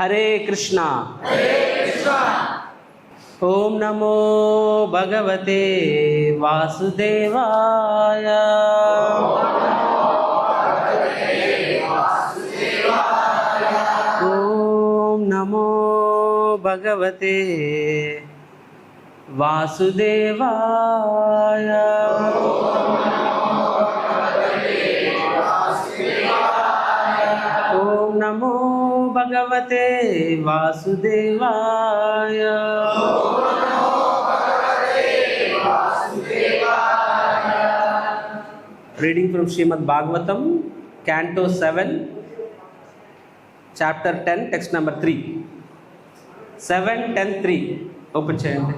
హరే కృష్ణ. ఓం నమో భగవతే వాసుదేవాయ. ఓం నమో భగవతే వాసుదేవాయ. ఓం నమో భగవతే వాసుదేవాయ. Reading from Srimad Bhagavatam, Canto 7, Chapter 10, Text number 3. 7:10:3 open చేయండి.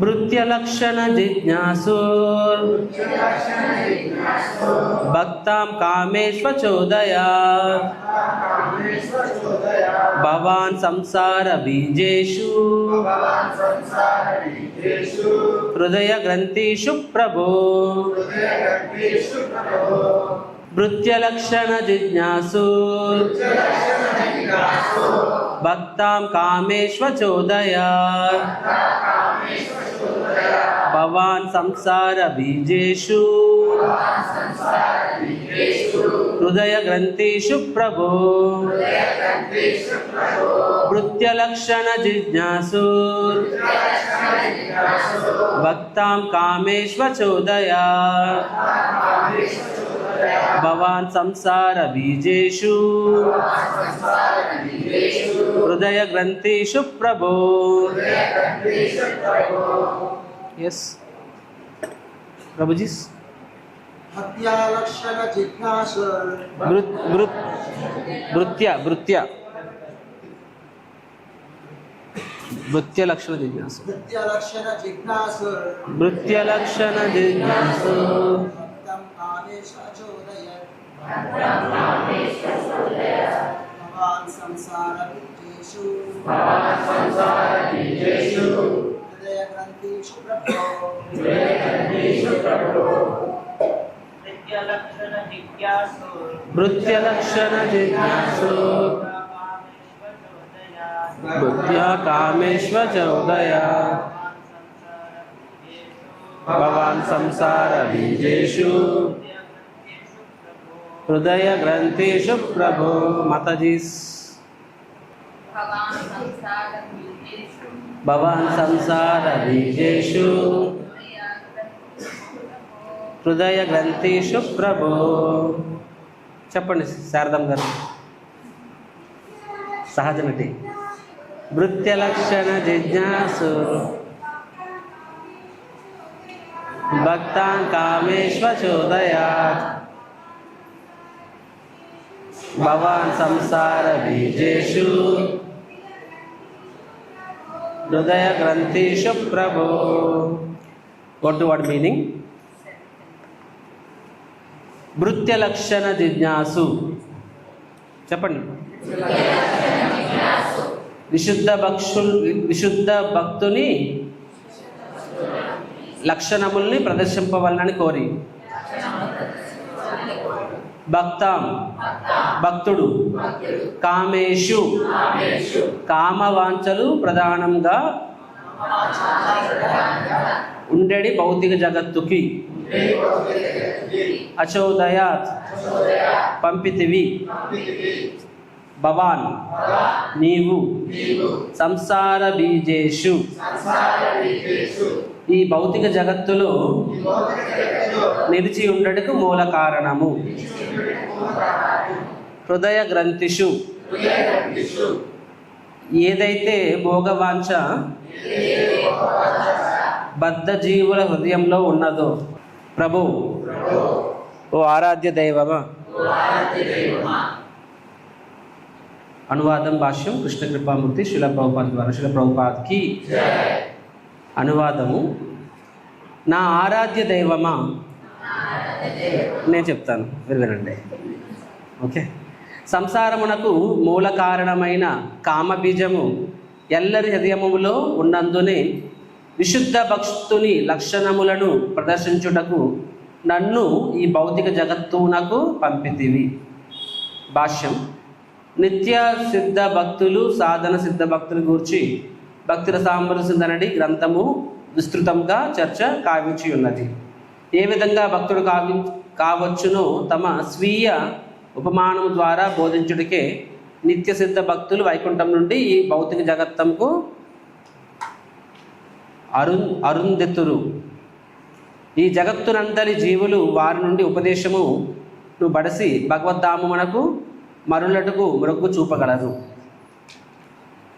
భృత్యలక్షణ జిజ్ఞాసుర్ భక్తాం కామేష్వచోదయాత్ భవాన్ సంసార బీజేషు హృదయ గ్రంథిషు ప్రభో. భృత్యలక్షణ జిజ్ఞాసుర్ భక్తాం కామేష్వచోదయాత్ భవాన్ సంసార బీజేషు హృదయ గ్రంథిషు ప్రభో. భృత్యలక్షణ జిజ్ఞాసుర్ భక్తాం కామేష్వచోదయాత్ భవాన్ సంసార బీజేషు హృదయ గ్రంథిషు ప్రభో. ఎస్ ప్రభుజీ. భృత్యలక్షణ జిజ్ఞాసుర్ భృత్యలక్షణ జిజ్ఞాసు భృత్యలక్షణ జిజ్ఞాసు భవాన్ సంసార బీజేషు హృదయ గ్రంథిషు ప్రభో. భృత్యలక్షణ జిజ్ఞాసు బుద్ధ్యా కామేష్వచోదయాత్ భవాన్ సంసార బీజేషు హృదయ గ్రంథిషు ప్రభో. మాతాజీస్. భవాన్ సంసార బీజేషు హృదయ గ్రంథిషు ప్రభో. చెప్పండి శారదం గారు, సహజ నటి. భృత్యలక్షణ జిజ్ఞాసు భక్తాన్ కామేష్వచోదయాత్ భవాన్ సంసార బీజేషు హృదయ గ్రంథిషు ప్రభో. What meaning? భృత్యలక్షణ జిజ్ఞాసు చెప్పండి. విశుద్ధ భక్తుని లక్షణముల్ని ప్రదర్శింపవలనని కోరి. భక్తాం భక్తుడు, కామేషు కామవాంఛలు ప్రధానంగా ఉండేది భౌతిక జగత్తుకి. అచోదయాత్ పంపితివి. భవాన్ నీవు, సంసార బీజేషు ఈ భౌతిక జగత్తులో నిలిచి ఉండటకు మూల కారణము. హృదయ గ్రంథిషు ఏదైతే భోగవాంఛ బద్ధ జీవుల హృదయంలో ఉన్నదో. ప్రభు, ఓ ఆరాధ్య దైవమా. అనువాదం భాష్యం కృష్ణ కృపామూర్తి శిల ప్రభుపాద్ ద్వారా. శిల ప్రభుపాద్కి అనువాదము. నా ఆరాధ్య దైవమా. నేను చెప్తాను, మీరు వినండి. ఓకే. సంసారమునకు మూల కారణమైన కామబీజము ఎల్లరి హృదయములో ఉన్నందునే విశుద్ధ భక్తుని లక్షణములను ప్రదర్శించుటకు నన్ను ఈ భౌతిక జగత్తునకు పంపితివి. భాష్యం. నిత్య సిద్ధ భక్తులు సాధన సిద్ధ భక్తుల గూర్చి భక్తి రసామృతనడి గ్రంథము విస్తృతంగా చర్చ కావించి ఉన్నది. ఏ విధంగా భక్తుడు కావచ్చునో తమ స్వీయ ఉపమానము ద్వారా బోధించుడికే నిత్య సిద్ధ భక్తులు వైకుంఠం నుండి ఈ భౌతిక జగత్తంకు అరుంధెతురు. ఈ జగత్తునందరి జీవులు వారి నుండి ఉపదేశము బడసి భగవద్ధామమునకు మరులటుకు మొగ్గు చూపగలరు.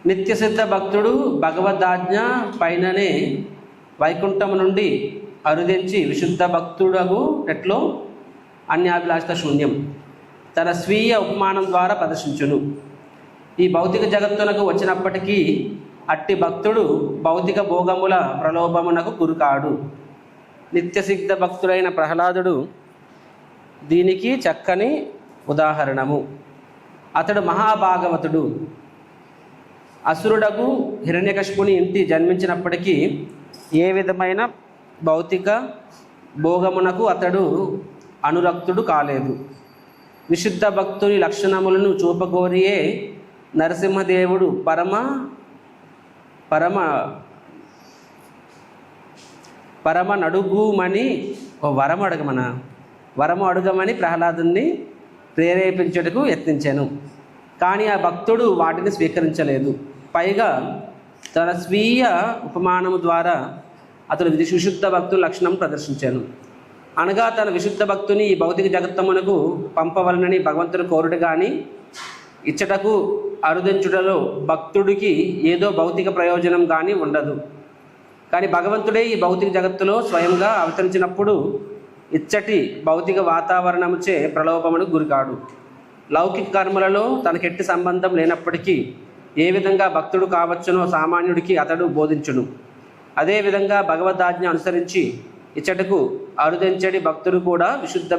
నిత్యసిద్ధ భక్తుడు భగవద్ధాజ్ఞ పైననే వైకుంఠము నుండి అరుదించి విశుద్ధ భక్తుడగు ఎట్లో అన్యాభిలాషిత శూన్యం తన స్వీయ ఉపమానం ద్వారా ప్రదర్శించును. ఈ భౌతిక జగత్తునకు వచ్చినప్పటికీ అట్టి భక్తుడు భౌతిక భోగముల ప్రలోభమునకు గురికాడు. నిత్యసిద్ధ భక్తుడైన ప్రహ్లాదుడు దీనికి చక్కని ఉదాహరణము. అతడు మహాభాగవతుడు. అసురుడకు హిరణ్యకశిపుని ఇంటి జన్మించినప్పటికీ ఏ విధమైన భౌతిక భోగమునకు అతడు అనురక్తుడు కాలేదు. విశుద్ధ భక్తుని లక్షణములను చూపగోరియే నరసింహదేవుడు పరమ నడుగుమని వరము అడుగమని ప్రహ్లాదుని ప్రేరేపించుటకు యత్నించాను. కానీ ఆ భక్తుడు వాటిని స్వీకరించలేదు. పైగా తన స్వీయ ఉపమానము ద్వారా అతడు విశుద్ధ భక్తుల లక్షణం ప్రదర్శించాను. అనగా తన విశుద్ధ భక్తుని ఈ భౌతిక జగత్తమునకు పంపవలనని భగవంతుని కోరుడు కానీ ఇచ్చటకు అరుదించుటలో భక్తుడికి ఏదో భౌతిక ప్రయోజనం కానీ ఉండదు. కానీ భగవంతుడే ఈ భౌతిక జగత్తులో స్వయంగా అవతరించినప్పుడు ఇచ్చటి భౌతిక వాతావరణముచే ప్రలోభమునకు గురికాడు. లౌకిక కర్మలలో తనకెట్టి సంబంధం లేనప్పటికీ ఏ విధంగా భక్తుడు కావచ్చునో సామాన్యుడికి అతడు బోధించును. అదేవిధంగా భగవద్ఆజ్ఞ అనుసరించి ఇచ్చటకు అరుదించడి భక్తుడు కూడా విశుద్ధ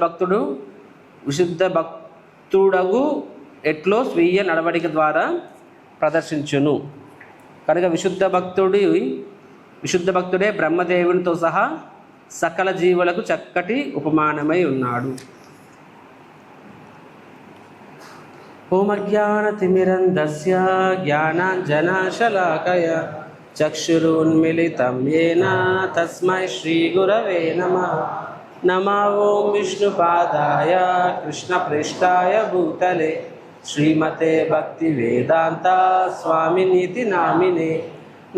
భక్తుడగు ఎట్లో స్వీయ నడవడిక ద్వారా ప్రదర్శించును. కనుక విశుద్ధ భక్తుడే బ్రహ్మదేవునితో సహా సకల జీవులకు చక్కటి ఉపమానమై ఉన్నాడు. ఓమజ్ఞానతిమిరంధస్య జ్ఞానాంజనశలాకయ చక్షురున్మిళితం యేన తస్మై శ్రీగురవే నమః. నమో ఓం విష్ణుపాదాయ కృష్ణప్రేష్ఠాయ భూతలే శ్రీమతే భక్తివేదాంత స్వామినీతి నామినే.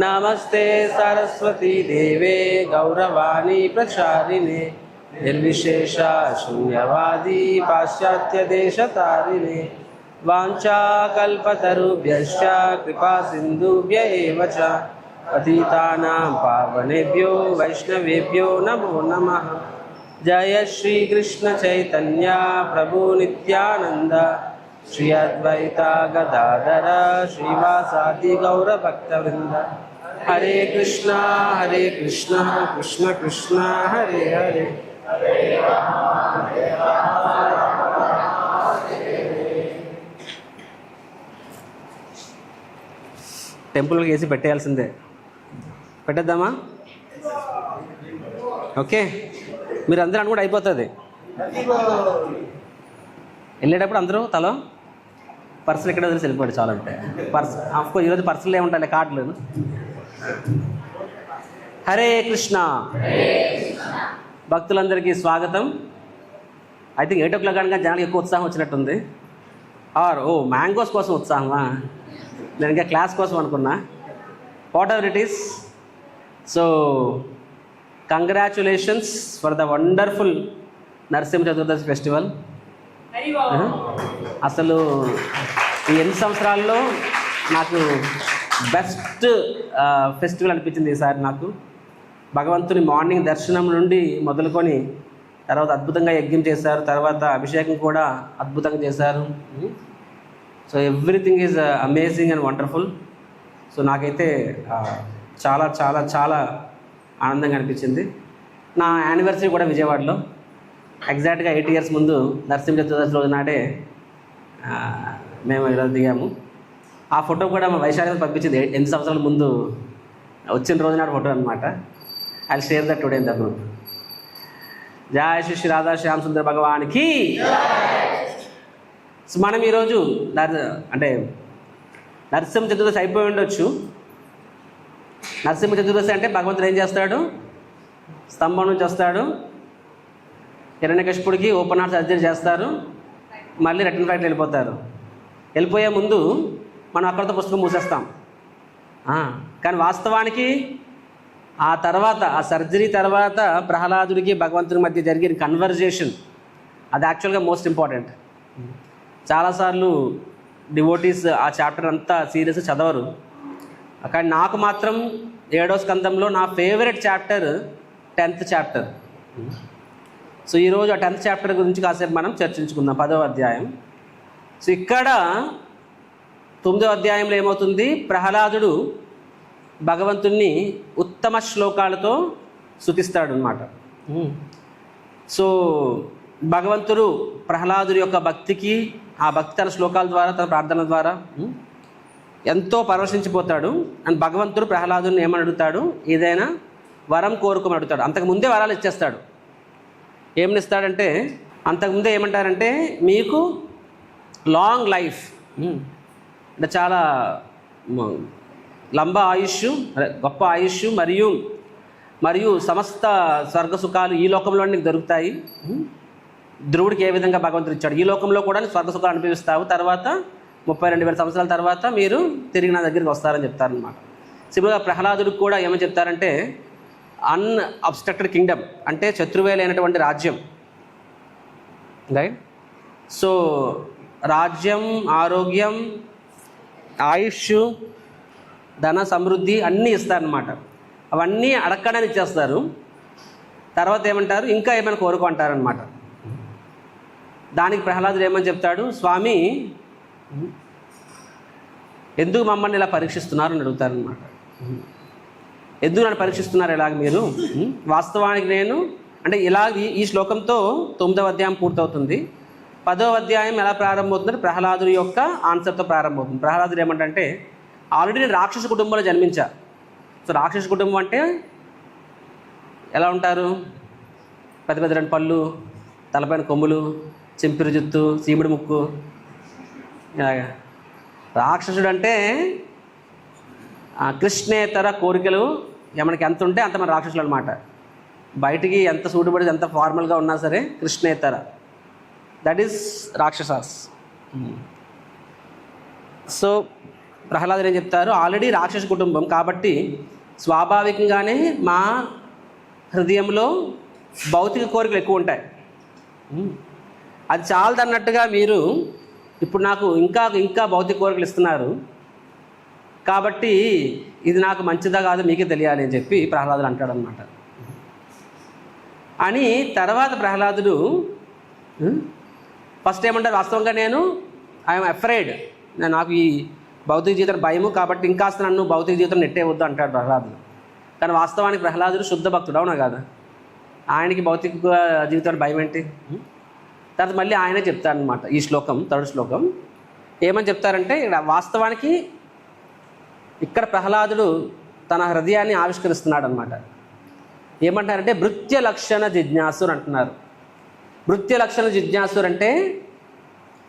నమస్తే సరస్వతీ దేవే గౌరవాణి ప్రచారిణే నిర్విశేష శూన్యవాది పాశ్చాత్య దేశతారిణే. వాంఛాకల్పతరుభ్యశ్చ కృపా సింధుభ్య ఏవ చ పతితానాం పావనేభ్యో వైష్ణవేభ్యో నమో నమః. జయ శ్రీ కృష్ణ చైతన్య ప్రభు నిత్యానంద శ్రీ అద్వైత గదాధర శ్రీవాసాది గౌరభక్తవృంద. హరే కృష్ణ కృష్ణ కృష్ణ హరే హరే. టెంపుల్కి వేసి పెట్టేయాల్సిందే. పెట్టేద్దామా? ఓకే, మీరు అందరూ అనుకుంటే అయిపోతుంది. వెళ్ళేటప్పుడు అందరూ తలో పర్సులు ఎక్కడ వదిలేసి వెళ్ళిపోయాడు చాలంటే. ఆఫ్కోర్స్ ఈరోజు పర్సులు ఏముంటాయి, కార్డులు. హరే కృష్ణ. భక్తులందరికీ స్వాగతం. ఐ థింక్ 8 o'clock కనుక జనానికి ఎక్కువ ఉత్సాహం వచ్చినట్టుంది. మ్యాంగోస్ కోసం ఉత్సాహమా? నేను ఇంకా క్లాస్ కోసం అనుకున్నా. What ever it is. So congratulations for the wonderful Narasimha Chaturdashi festival. అసలు ఈ 8 సంవత్సరాల్లో నాకు బెస్ట్ ఫెస్టివల్ అనిపించింది ఈసారి. నాకు భగవంతుని మార్నింగ్ దర్శనం నుండి మొదలుకొని తర్వాత అద్భుతంగా యజ్ఞం చేశారు, తర్వాత అభిషేకం కూడా అద్భుతంగా చేశారు. So everything is amazing and wonderful. So నాకైతే చాలా చాలా చాలా ఆనందంగా అనిపించింది. నా యానివర్సరీ కూడా విజయవాడలో ఎగ్జాక్ట్గా 8 years ముందు నరసింహ చతుర్దశి రోజు నాడే మేము ఇలా దిగాము. ఆ ఫోటో కూడా మా వైశాలి పంపించింది 8 సంవత్సరాల ముందు వచ్చిన రోజు నాడు ఫోటో అనమాట. I share that today in the group. జయ శ్రీ రాధా శ్యామ్ సుందర భగవాన్కి. సో మనం ఈరోజు అంటే నరసింహ చతుర్దశి అయిపోయి ఉండొచ్చు. నరసింహ చతుర్దశి అంటే భగవంతుడు ఏం చేస్తాడు, స్తంభం నుంచి వస్తాడు, హిరణ్యకశిపుడికి ఓపెన్ హార్ట్ సర్జరీ చేస్తారు, మళ్ళీ రిటర్న్ ఫ్లైట్లో వెళ్ళిపోతారు. వెళ్ళిపోయే ముందు మనం అక్కడితో పుస్తకం మూసేస్తాం. కానీ వాస్తవానికి ఆ తర్వాత, ఆ సర్జరీ తర్వాత ప్రహ్లాదుడికి భగవంతుడి మధ్య జరిగిన కన్వర్జేషన్, అది యాక్చువల్గా మోస్ట్ ఇంపార్టెంట్. చాలాసార్లు డివోటీస్ ఆ చాప్టర్ అంతా సీరియస్ చదవరు, కానీ నాకు మాత్రం 7వ స్కందంలో నా favourite chapter 10th chapter. So ఈరోజు ఆ 10th చాప్టర్ గురించి కాసేపు మనం చర్చించుకుందాం. 10వ అధ్యాయం. సో ఇక్కడ 9వ అధ్యాయంలో ఏమవుతుంది, ప్రహ్లాదుడు భగవంతుణ్ణి ఉత్తమ శ్లోకాలతో స్తుతిస్తాడు అన్నమాట. సో భగవంతుడు ప్రహ్లాదుడి యొక్క భక్తికి, ఆ భక్తి తన శ్లోకాల ద్వారా, తన ప్రార్థనల ద్వారా ఎంతో పరవశించిపోతాడు. అండ్ భగవంతుడు ప్రహ్లాదుని ఏమని అడుగుతాడు, ఏదైనా వరం కోరుకోమని అడుగుతాడు. అంతకుముందే వరాలు ఇచ్చేస్తాడు. ఏమని ఇస్తాడంటే, అంతకుముందే ఏమంటారంటే, మీకు లాంగ్ లైఫ్, అంటే చాలా లంబ ఆయుష్, గొప్ప ఆయుష్, మరియు సమస్త స్వర్గ సుఖాలు ఈ లోకంలో నీకు దొరుకుతాయి. ధ్రువుడికి ఏ విధంగా భగవంతుడు ఇచ్చాడు, ఈ లోకంలో కూడా స్వర్గ సుఖాలు అనుభవిస్తావు, తర్వాత 32,000 సంవత్సరాల తర్వాత మీరు తిరిగి నా దగ్గరికి వస్తారని చెప్తారనమాట. సింపుల్గా ప్రహ్లాదుడికి కూడా ఏమని చెప్తారంటే, అన్అబ్స్ట్రక్టెడ్ కింగ్డమ్, అంటే శత్రువే లేనటువంటి రాజ్యం, రైట్? సో రాజ్యం, ఆరోగ్యం, ఆయుష్, ధన సమృద్ధి అన్నీ ఇస్తారనమాట. అవన్నీ అడక్కడానికి ఇచ్చేస్తారు. తర్వాత ఏమంటారు, ఇంకా ఏమైనా కోరుకుంటారనమాట. దానికి ప్రహ్లాదుడు ఏమని చెప్తాడు, స్వామి ఎందుకు మమ్మల్ని ఇలా పరీక్షిస్తున్నారు అని అడుగుతారనమాట. ఎందుకు నన్ను పరీక్షిస్తున్నారు ఇలాగ మీరు? వాస్తవానికి నేను అంటే ఇలా ఈ శ్లోకంతో 9వ అధ్యాయం పూర్తవుతుంది. 10వ అధ్యాయం ఎలా ప్రారంభమవుతుందంటే ప్రహ్లాదుడి యొక్క ఆన్సర్తో ప్రారంభమవుతుంది. ప్రహ్లాదుడు ఏమంటే, ఆల్రెడీ నేను రాక్షస కుటుంబంలో జన్మించా. సో రాక్షస కుటుంబం అంటే ఎలా ఉంటారు, పెద్ద పెద్ద 2 పళ్ళు, తలపైన కొమ్ములు, చింపిరి జుత్తు, సీముడి ముక్కు, ఇలాగా. రాక్షసుడు అంటే కృష్ణేతర కోరికలు మనకి ఎంత ఉంటే అంత మన రాక్షసులు అనమాట. బయటికి ఎంత సూటుబడి, ఎంత ఫార్మల్గా ఉన్నా సరే కృష్ణేతర, దట్ ఈస్ రాక్షసాస్. సో ప్రహ్లాదుడు ఏం చెప్తారు, ఆల్రెడీ రాక్షస కుటుంబం కాబట్టి స్వాభావికంగానే మా హృదయంలో భౌతిక కోరికలు ఎక్కువ ఉంటాయి. అది చాలదన్నట్టుగా మీరు ఇప్పుడు నాకు ఇంకా భౌతిక కోరికలు ఇస్తున్నారు, కాబట్టి ఇది నాకు మంచిదా కాదు మీకే తెలియాలి అని చెప్పి ప్రహ్లాదుడు అంటాడనమాట. అని తర్వాత ప్రహ్లాదుడు ఫస్ట్ ఏమంటారు, వాస్తవంగా నేను ఐఎమ్ అఫ్రైడ్, నాకు ఈ భౌతిక జీవితం భయము, కాబట్టి ఇంకాస్త నన్ను భౌతిక జీవితం నెట్టేవద్దు అంటాడు ప్రహ్లాదుడు. కానీ వాస్తవానికి ప్రహ్లాదుడు శుద్ధ భక్తుడు, అవునా కాదా? ఆయనకి భౌతిక జీవితం భయం ఏంటి? తర్వాత మళ్ళీ ఆయనే చెప్తారనమాట. ఈ శ్లోకం 3rd శ్లోకం ఏమని చెప్తారంటే, ఇక్కడ వాస్తవానికి ఇక్కడ ప్రహ్లాదుడు తన హృదయాన్ని ఆవిష్కరిస్తున్నాడు అనమాట. ఏమంటారంటే భృత్య లక్షణ జిజ్ఞాసురు అంటున్నారు. భృత్య లక్షణ జిజ్ఞాసురు అంటే,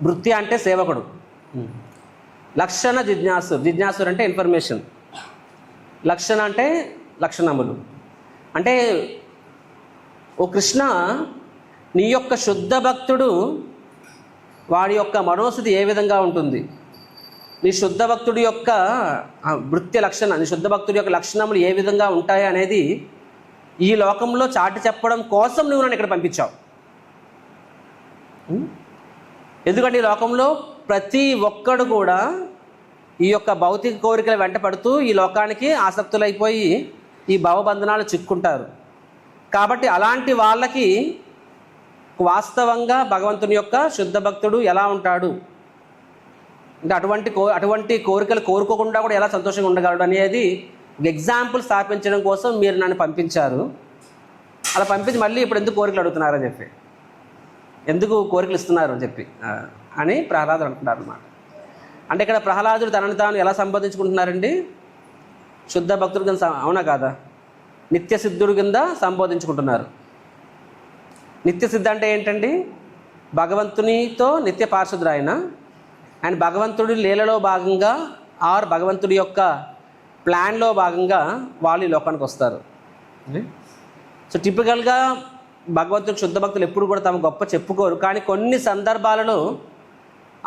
భృత్య అంటే సేవకుడు, లక్షణ జిజ్ఞాసురు అంటే ఇన్ఫర్మేషన్, లక్షణ అంటే లక్షణములు. అంటే ఓ కృష్ణ, నీ యొక్క శుద్ధ భక్తుడు వాడి యొక్క మనోస్థితి ఏ విధంగా ఉంటుంది, నీ శుద్ధ భక్తుడి యొక్క భృత్య లక్షణ, నీ శుద్ధ భక్తుడి యొక్క లక్షణములు ఏ విధంగా ఉంటాయి అనేది ఈ లోకంలో చాటి చెప్పడం కోసం నువ్వు నన్ను ఇక్కడ పంపించావు. ఎందుకంటే ఈ లోకంలో ప్రతి ఒక్కడు కూడా ఈ యొక్క భౌతిక కోరికల వెంట పడుతూ ఈ లోకానికి ఆసక్తులైపోయి ఈ భవబంధనాలు చిక్కుంటారు. కాబట్టి అలాంటి వాళ్ళకి వాస్తవంగా భగవంతుని యొక్క శుద్ధ భక్తుడు ఎలా ఉంటాడు, అంటే అటువంటి కోరికలు కోరుకోకుండా కూడా ఎలా సంతోషంగా ఉండగలడు అనేది ఎగ్జాంపుల్ స్థాపించడం కోసం మీరు నన్ను పంపించారు. అలా పంపించి మళ్ళీ ఇప్పుడు ఎందుకు కోరికలు అడుగుతున్నారని చెప్పి, ఎందుకు కోరికలు ఇస్తున్నారు అని చెప్పి అని ప్రహ్లాదుడు అంటున్నారు అన్నమాట. అంటే ఇక్కడ ప్రహ్లాదుడు తనని తాను ఎలా సంబోధించుకుంటున్నారండి, శుద్ధ భక్తుడు కింద, అవునా కాదా? నిత్య సిద్ధుడు కింద సంబోధించుకుంటున్నారు. నిత్య సిద్ధ అంటే ఏంటండి? భగవంతునితో నిత్య పార్షదురాయన అండ్ భగవంతుడి లీలలో భాగంగా ఆర్ భగవంతుడి యొక్క ప్లాన్లో భాగంగా వాళ్ళు ఈ లోకానికి వస్తారు. సో టిపికల్గా భగవంతుడి శుద్ధ భక్తులు ఎప్పుడు కూడా తమ గొప్ప చెప్పుకోరు, కానీ కొన్ని సందర్భాలలో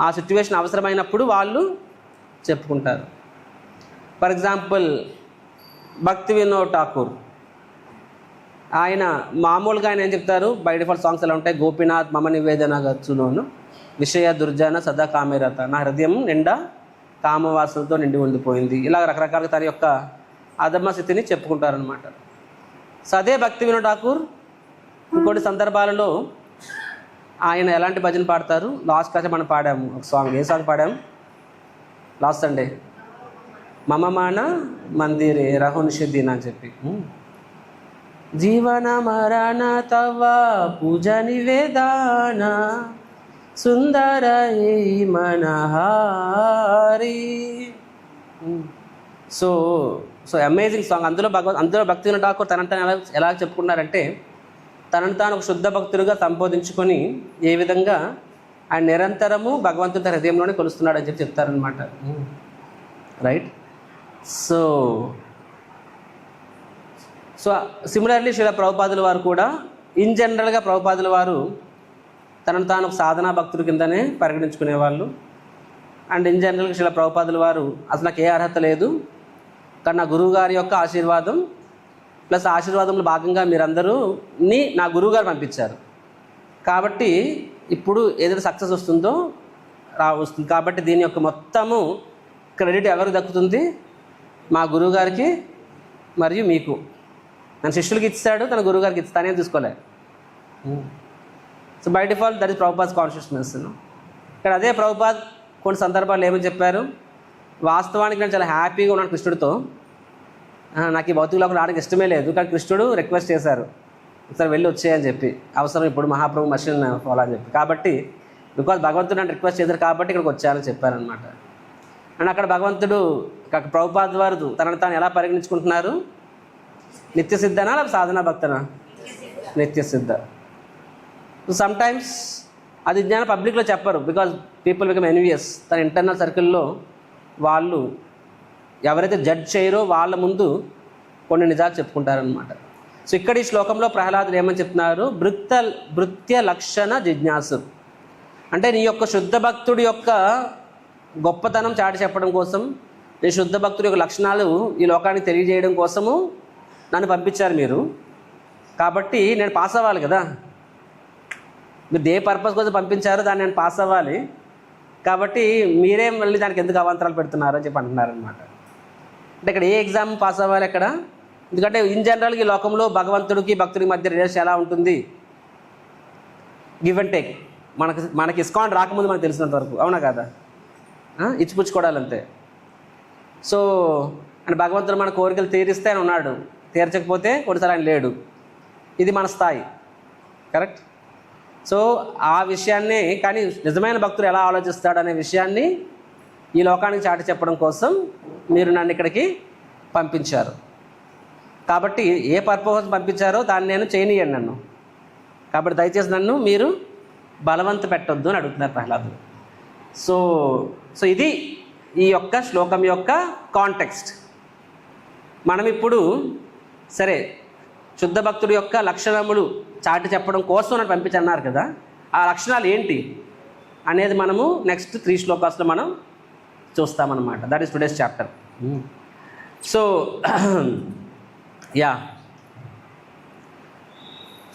ఆ సిచ్యువేషన్ అవసరమైనప్పుడు వాళ్ళు చెప్పుకుంటారు. ఫర్ ఎగ్జాంపుల్ భక్తి వినోద్ ఠాకూర్, ఆయన మామూలుగా ఆయన ఏం చెప్తారు, బై డిఫాల్ట్ సాంగ్స్ ఎలా ఉంటాయి, గోపీనాథ్ మమ నివేదన గచ్చులోను విషయ దుర్జన సదా కామేరత, నా హృదయం నిండా కామవాసనతో నిండి ఉండిపోయింది, ఇలా రకరకాల తన యొక్క అధమ స్థితిని చెప్పుకుంటారనమాట. సో అదే భక్తి వినోద్ ఠాకూర్ ఇంకోటి సందర్భాలలో ఆయన ఎలాంటి భజన పాడతారు, లాస్ట్ క్లాస్ మనం పాడాము ఒక సాంగ్. ఏ సాంగ్ పాడాము లాస్ట్ సండే? మమ మాన మందిరే రహునిషిద్దీన్ అని చెప్పి, జీవన మరణ తవ పూజ నివేదన సుందర మనహారి. So amazing song. అందులో భక్తి వినోద్ ఠాకూర్ తనను తాను ఎలా చెప్పుకున్నారంటే, తనను తాను ఒక శుద్ధ భక్తుడిగా సంబోధించుకొని ఏ విధంగా ఆయన నిరంతరము భగవంతుడి హృదయంలోనే కొలుస్తున్నాడని చెప్పి చెప్తారనమాట. రైట్. సో సిమిలర్లీ శ్రీల ప్రభుపాదుల వారు కూడా ఇన్ జనరల్గా ప్రభుపాదుల వారు తనను తాను ఒక సాధనా భక్తుడి కిందనే పరిగణించుకునేవాళ్ళు. అండ్ ఇన్ జనరల్గా శ్రీల ప్రభుపాదుల వారు అసలు నాకు ఏ అర్హత లేదు, కానీ నా గురువు గారి యొక్క ఆశీర్వాదం ప్లస్ ఆశీర్వాదంలో భాగంగా మీరందరూని నా గురువుగారు పంపించారు కాబట్టి ఇప్పుడు ఏదైతే సక్సెస్ వస్తుందో వస్తుంది. కాబట్టి దీని యొక్క మొత్తము క్రెడిట్ ఎవరికి దక్కుతుంది? మా గురువుగారికి మరియు మీకు. తన శిష్యులకి ఇచ్చాడు, తన గురువుగారికి ఇచ్చి తనే తీసుకోలే. So by default that is Prabhupad consciousness. ఇక్కడ అదే ప్రభుపాద్ కొన్ని సందర్భాలు ఏమని చెప్పారు, వాస్తవానికి నేను చాలా హ్యాపీగా ఉన్నాను కృష్ణుడితో, నాకు ఈ భౌతిక లోకం రావడానికి ఇష్టమే లేదు, కానీ కృష్ణుడు రిక్వెస్ట్ చేశారు ఒకసారి వెళ్ళి వచ్చేయని చెప్పి, అవసరం ఇప్పుడు మహాప్రభు మషిన్ ఫాలో అని చెప్పి, కాబట్టి బికాజ్ భగవంతుడు నన్ను రిక్వెస్ట్ చేశారు కాబట్టి ఇక్కడికి వచ్చారని చెప్పారనమాట. అండ్ అక్కడ భగవంతుడు ప్రభుపాద్ వారు తనను తాను ఎలా పరిగణించుకుంటున్నారు, నిత్య సిద్ధనా లేదా సాధనా భక్తనా? నిత్య సిద్ధ. సమ్ టైమ్స్ అది జ్ఞానం పబ్లిక్లో చెప్పరు, బికాజ్ పీపుల్ బికమ్ ఎన్వియస్. తన ఇంటర్నల్ సర్కిల్లో వాళ్ళు ఎవరైతే జడ్జ్ చేయరో వాళ్ళ ముందు కొన్ని నిజాలు చెప్పుకుంటారనమాట. సో ఇక్కడ ఈ శ్లోకంలో ప్రహ్లాదుడు ఏమని చెప్తున్నారు, భృత్య లక్షణ జిజ్ఞాసు అంటే నీ యొక్క శుద్ధ భక్తుడి యొక్క గొప్పతనం చాటి చెప్పడం కోసం, నీ శుద్ధ భక్తుడి యొక్క లక్షణాలు ఈ లోకానికి తెలియజేయడం కోసము నన్ను పంపించారు మీరు, కాబట్టి నేను పాస్ అవ్వాలి కదా. మీరు ఏ పర్పస్ కోసం పంపించారో దాన్ని నేను పాస్ అవ్వాలి, కాబట్టి మీరే మళ్ళీ దానికి ఎందుకు అవాంతరాలు పెడుతున్నారు అని చెప్పి అంటున్నారనమాట. అంటే ఇక్కడ ఏ ఎగ్జామ్ పాస్ అవ్వాలి అక్కడ? ఎందుకంటే ఇన్ జనరల్గా ఈ లోకంలో భగవంతుడికి భక్తుడికి మధ్య రిలేషన్ ఎలా ఉంటుంది, గివ్ అండ్ టేక్. మనకి ఇస్కాన్ రాకముందు మనకు తెలిసినంత వరకు, అవునా కదా, ఇచ్చిపుచ్చుకోవడాలంతే. సో అంటే భగవంతుడు మన కోరికలు తీరిస్తే ఆయన ఉన్నాడు, తీర్చకపోతే కొన్నిసార్లు ఆయన లేడు. ఇది మన స్థాయి, కరెక్ట్. సో ఆ విషయాన్ని, కానీ నిజమైన భక్తుడు ఎలా ఆలోచిస్తాడు అనే విషయాన్ని ఈ లోకానికి చాటి చెప్పడం కోసం మీరు నన్ను ఇక్కడికి పంపించారు. కాబట్టి ఏ పర్పస్ పంపించారో దాన్ని నేను చేయనియండి నన్ను, కాబట్టి దయచేసి నన్ను మీరు బలవంత పెట్టొద్దు అని అడుగుతున్నారు ప్రహ్లాదుడు. సో ఇది ఈ యొక్క శ్లోకం యొక్క కాంటెక్స్ట్. మనం ఇప్పుడు సరే శుద్ధ భక్తుడి యొక్క లక్షణములు చాటి చెప్పడం కోసం నన్ను పంపించన్నారు కదా, ఆ లక్షణాలు ఏంటి అనేది మనము నెక్స్ట్ 3 శ్లోకాస్లో మనం చూస్తామన్నమాట. That is today's chapter. So yeah,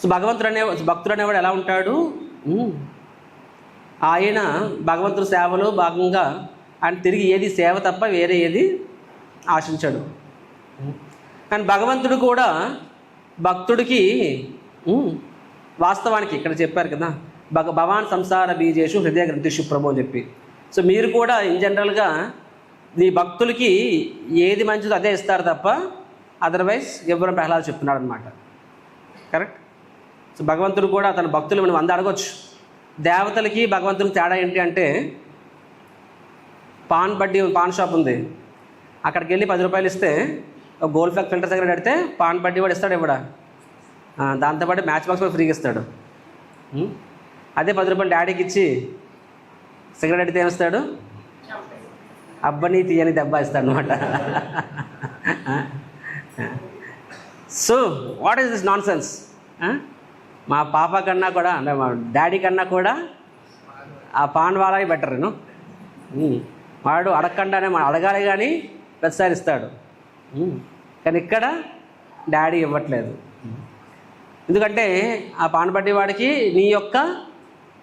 so భక్తుడు అనేవాడు ఎలా ఉంటాడు, ఆయన భగవంతుడి సేవలో భాగంగా ఆయన తిరిగి ఏది సేవ తప్ప వేరే ఏది ఆశించాడు. కానీ భగవంతుడు కూడా భక్తుడికి వాస్తవానికి ఇక్కడ చెప్పారు కదా, భవాన్ సంసార బీజేషు హృదయ గ్రంథిషు ప్రభు అని చెప్పి. సో మీరు కూడా ఇన్ జనరల్గా నీ భక్తులకి ఏది మంచిదో అదే ఇస్తారు తప్ప అదర్వైజ్ ఎవరు ప్రహ్లాదు చెప్తున్నాడు అనమాట, కరెక్ట్. సో భగవంతుడు కూడా తన భక్తులు మనం 100 అడగొచ్చు. దేవతలకి భగవంతుడికి తేడా ఏంటి అంటే, పాన్ షాప్ ఉంది, అక్కడికి వెళ్ళి 10 రూపాయలు ఇస్తే ఒక గోల్డ్ ఫ్లాగ్ ఫిల్టర్ దగ్గర పెడితే పాన్ బడ్డీ వాడు ఇస్తాడు ఇవ్వడా, దాంతోపాటు మ్యాచ్ బాక్స్ కూడా ఫ్రీగా ఇస్తాడు. అదే 10 రూపాయలు డాడీకి ఇచ్చి సిగరెట్ అడిగితే ఏమిస్తాడు? అబ్బని తీయని దెబ్బ ఇస్తాడు అనమాట. So what is this non sense? మా పాప కన్నా కూడా అంటే మా డాడీ కన్నా కూడా ఆ పాన్ వాలాయి బెటర్. వాడు అడగకుండానే మనం అడగాలి కానీ ప్రతిసారి ఇస్తాడు. కానీ ఇక్కడ డాడీ ఇవ్వట్లేదు. ఎందుకంటే ఆ పాన్ బట్టి వాడికి నీ యొక్క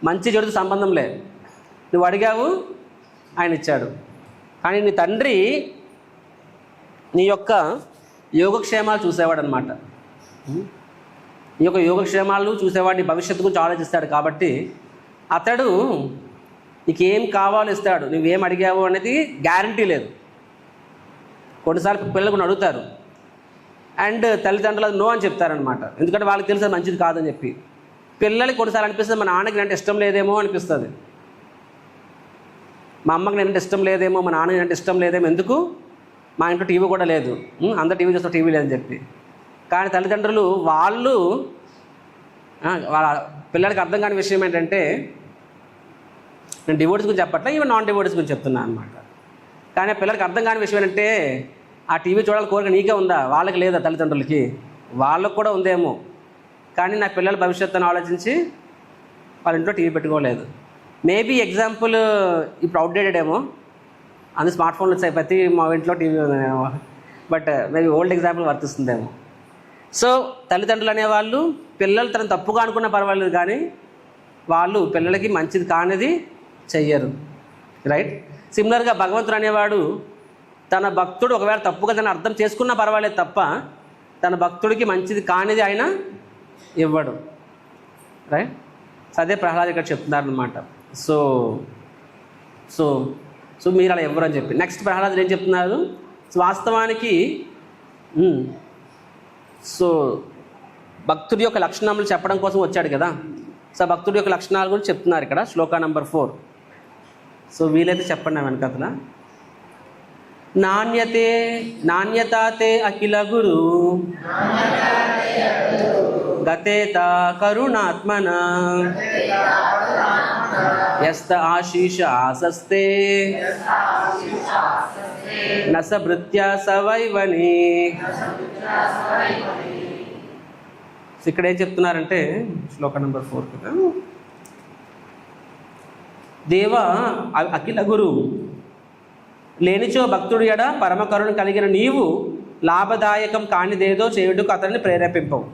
మంచి చెడుతో సంబంధం లేదు. నువ్వు అడిగావు, ఆయన ఇచ్చాడు. కానీ నీ తండ్రి నీ యొక్క యోగక్షేమాలు చూసేవాడు అనమాట. నీ యొక్క యోగక్షేమాలు చూసేవాడు, నీ భవిష్యత్తు గురించి ఆలోచిస్తాడు. కాబట్టి అతడు నీకేం కావాలో ఇస్తాడు. నువ్వేం అడిగావు అనేది గ్యారంటీ లేదు. కొన్నిసార్లు పిల్లలు అడుగుతారు అండ్ తల్లిదండ్రులు నో అని చెప్తారనమాట. ఎందుకంటే వాళ్ళకి తెలిసేది మంచిది కాదని చెప్పి. పిల్లలకి కొన్నిసార్లు అనిపిస్తుంది మా నాన్నకి నేనంటే ఇష్టం లేదేమో అనిపిస్తుంది, మా అమ్మకి నేనంటే ఇష్టం లేదేమో, మా నాన్నకి నేనంటే ఇష్టం లేదేమో. ఎందుకు? మా ఇంట్లో టీవీ కూడా లేదు, అందరు టీవీ చూస్తే టీవీ లేదని చెప్పి. కానీ తల్లిదండ్రులు వాళ్ళ పిల్లలకి అర్థం కాని విషయం ఏంటంటే, నేను డివోర్స్ గురించి చెప్పట్లే, ఈవెన్ నాన్ డివోర్స్ గురించి చెప్తున్నాను అనమాట. కానీ పిల్లలకి అర్థం కాని విషయం ఏంటంటే, ఆ టీవీ చూడాలి కోరిక నీకే ఉందా, వాళ్ళకి లేదా? తల్లిదండ్రులకి వాళ్ళకు కూడా ఉందేమో. కానీ నా పిల్లల భవిష్యత్తును ఆలోచించి వాళ్ళ ఇంట్లో టీవీ పెట్టుకోలేదు. మేబీ ఎగ్జాంపుల్ ఇప్పుడు అవుట్డేటెడ్ ఏమో, అందులో స్మార్ట్ ఫోన్లు వచ్చాయి, ప్రతి మా ఇంట్లో టీవీ ఉందేమో. బట్ మేబీ ఓల్డ్ ఎగ్జాంపుల్ వర్తిస్తుందేమో. సో తల్లిదండ్రులు అనేవాళ్ళు పిల్లలు తను తప్పుగా అనుకున్నా పర్వాలేదు, కానీ వాళ్ళు పిల్లలకి మంచిది కానిది చెయ్యరు. రైట్? సిమిలర్గా భగవంతుడు అనేవాడు తన భక్తుడు ఒకవేళ తప్పుగా తను అర్థం చేసుకున్నా పర్వాలేదు తప్ప తన భక్తుడికి మంచిది కానిది ఆయన ఇవ్వడు. రైట్? అదే ప్రహ్లాద్ ఇక్కడ చెప్తున్నారనమాట. సో సో సో మీరు అలా ఇవ్వరు అని చెప్పి. నెక్స్ట్ ప్రహ్లాదుడు ఏం చెప్తున్నారు? వాస్తవానికి సో భక్తుడి యొక్క లక్షణాలు చెప్పడం కోసం వచ్చాడు కదా. సో భక్తుడి యొక్క లక్షణాల గురించి చెప్తున్నారు ఇక్కడ శ్లోక నంబర్ 4. సో వీలైతే చెప్పండి వెనకతల. నాణ్యతాతే అఖిల గురు గతేత కరుణాత్మన యస్త ఆశీష ఆసస్తే నసభృత్య సవైవని. ఇక్కడ ఏం చెప్తున్నారంటే శ్లోక నంబర్ 4 కదా, దేవ అఖిల గురు లేనిచో భక్తుడు ఎడ పరమ కరుణ కలిగిన నీవు లాభదాయకం కానిదేదో చేయుటకు అతన్ని ప్రేరేపింపవు.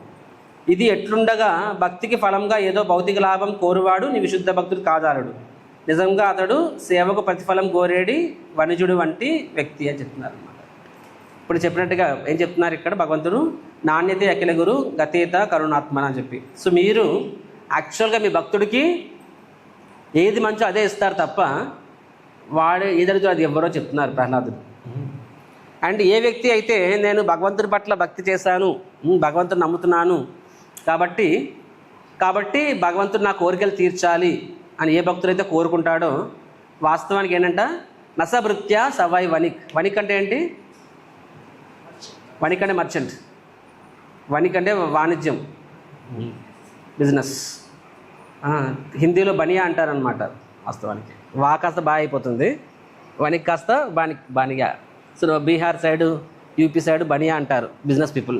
ఇది ఎట్లుండగా భక్తికి ఫలంగా ఏదో భౌతిక లాభం కోరువాడు నీ విశుద్ధ భక్తుడు కాదాలుడు. నిజంగా అతడు సేవకు ప్రతిఫలం కోరేడి వణిజుడు వంటి వ్యక్తి అని చెప్తున్నారు అన్నమాట. ఇప్పుడు చెప్పినట్టుగా ఏం చెప్తున్నారు ఇక్కడ భగవంతుడు? నాణ్యతే అఖిల గురు గతేత కరుణాత్మన అని చెప్పి. సో మీరు యాక్చువల్గా మీ భక్తుడికి ఏది మంచో అదే ఇస్తారు తప్ప వాడు ఏదైతే అది ఎవరో చెప్తున్నారు ప్రహ్లాదుడు. అండ్ ఏ వ్యక్తి అయితే నేను భగవంతుడి పట్ల భక్తి చేశాను, భగవంతుని నమ్ముతున్నాను కాబట్టి భగవంతుడు నా కోరికలు తీర్చాలి అని ఏ భక్తుడైతే కోరుకుంటాడో వాస్తవానికి ఏంటంట నసభృత్య సవై వణిక్. వణిక్ అంటే ఏంటి? వణిక్ అంటే మర్చెంట్, వణిక్ అంటే వాణిజ్యం, బిజినెస్. హిందీలో బనియా అంటారనమాట. వాస్తవానికి వా కాస్త బాగా అయిపోతుంది, వణిక్ కాస్త బానిగా. So Bihar side UP side Bania అంటారు బిజినెస్ పీపుల్.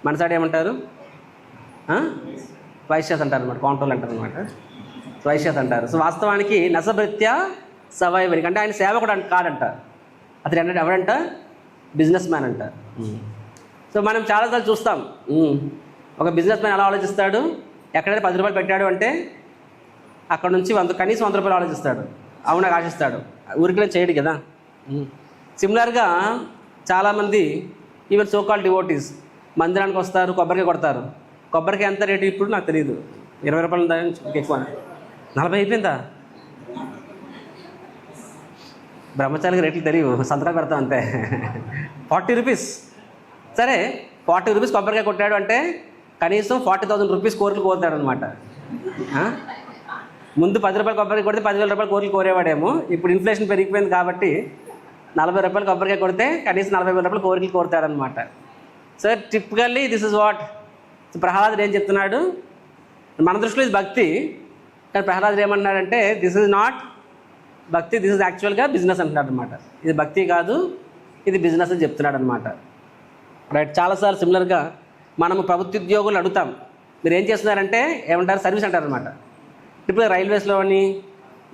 మన సైడ్ ఏమంటారు? వైశ్యాస్ అంటారు అనమాట, కౌంటర్లు అంటారు అనమాట, వైశ్యాస్ అంటారు. సో వాస్తవానికి నసభృత్య సవైవనికి అంటే ఆయన సేవకుడు కాడంట, అతను ఏంటంటే ఎవడంట? బిజినెస్ మ్యాన్ అంట. సో మనం చాలాసార్లు చూస్తాం ఒక బిజినెస్ మ్యాన్ ఎలా ఆలోచిస్తాడు, ఎక్కడైనా 10 రూపాయలు పెట్టాడు అంటే అక్కడ నుంచి కనీసం 100 రూపాయలు ఆలోచిస్తాడు, అవునా ఆశిస్తాడు, ఊరికిలో చేయడు కదా. సిమిలర్గా చాలామంది ఈవెన్ సోకాల్ డివోటీస్ మందిరానికి వస్తారు, కొబ్బరికాయ కొడతారు. కొబ్బరికాయ ఎంత రేటు ఇప్పుడు నాకు తెలియదు, 20 రూపాయలు ఉందా ఎక్కువ? 40 అయిపోయిందా? బ్రహ్మచారికి రేట్లు తెలియవు, సంతకాలు పెడతాం అంతే. 40 రూపీస్. సరే 40 రూపీస్ కొబ్బరికాయ కొట్టాడు అంటే కనీసం 40,000 రూపీస్ కోరికలు కోరుతాడు అనమాట. ముందు 10 రూపాయలు కొబ్బరికాయ కొడితే 10,000 రూపాయలు కోరికలు కోరేవాడేమో. ఇప్పుడు ఇన్ఫ్లేషన్ పెరిగిపోయింది కాబట్టి 40 రూపాయలు కొబ్బరికాయ కొడితే కనీసం 40,000 రూపాయలు కోరికలు కోరుతాడనమాట. So typically this is what ప్రహ్లాదుడు ఏం చెప్తున్నాడు, మన దృష్టిలో ఇది భక్తి, కానీ ప్రహ్లాదుడు ఏమన్నాడంటే దిస్ ఇస్ నాట్ భక్తి, దిస్ ఇస్ యాక్చువల్గా బిజినెస్ అంటున్నాడు అనమాట. ఇది భక్తి కాదు, ఇది బిజినెస్ అని చెప్తున్నాడు అనమాట. రైట్. చాలాసార్లు సిమిలర్గా మనము ప్రభుత్వ ఉద్యోగులు అడుగుతాం, మీరు ఏం చేస్తున్నారంటే ఏమంటారు, సర్వీస్ అంటారు అనమాట. ఇప్పుడు రైల్వేస్లోని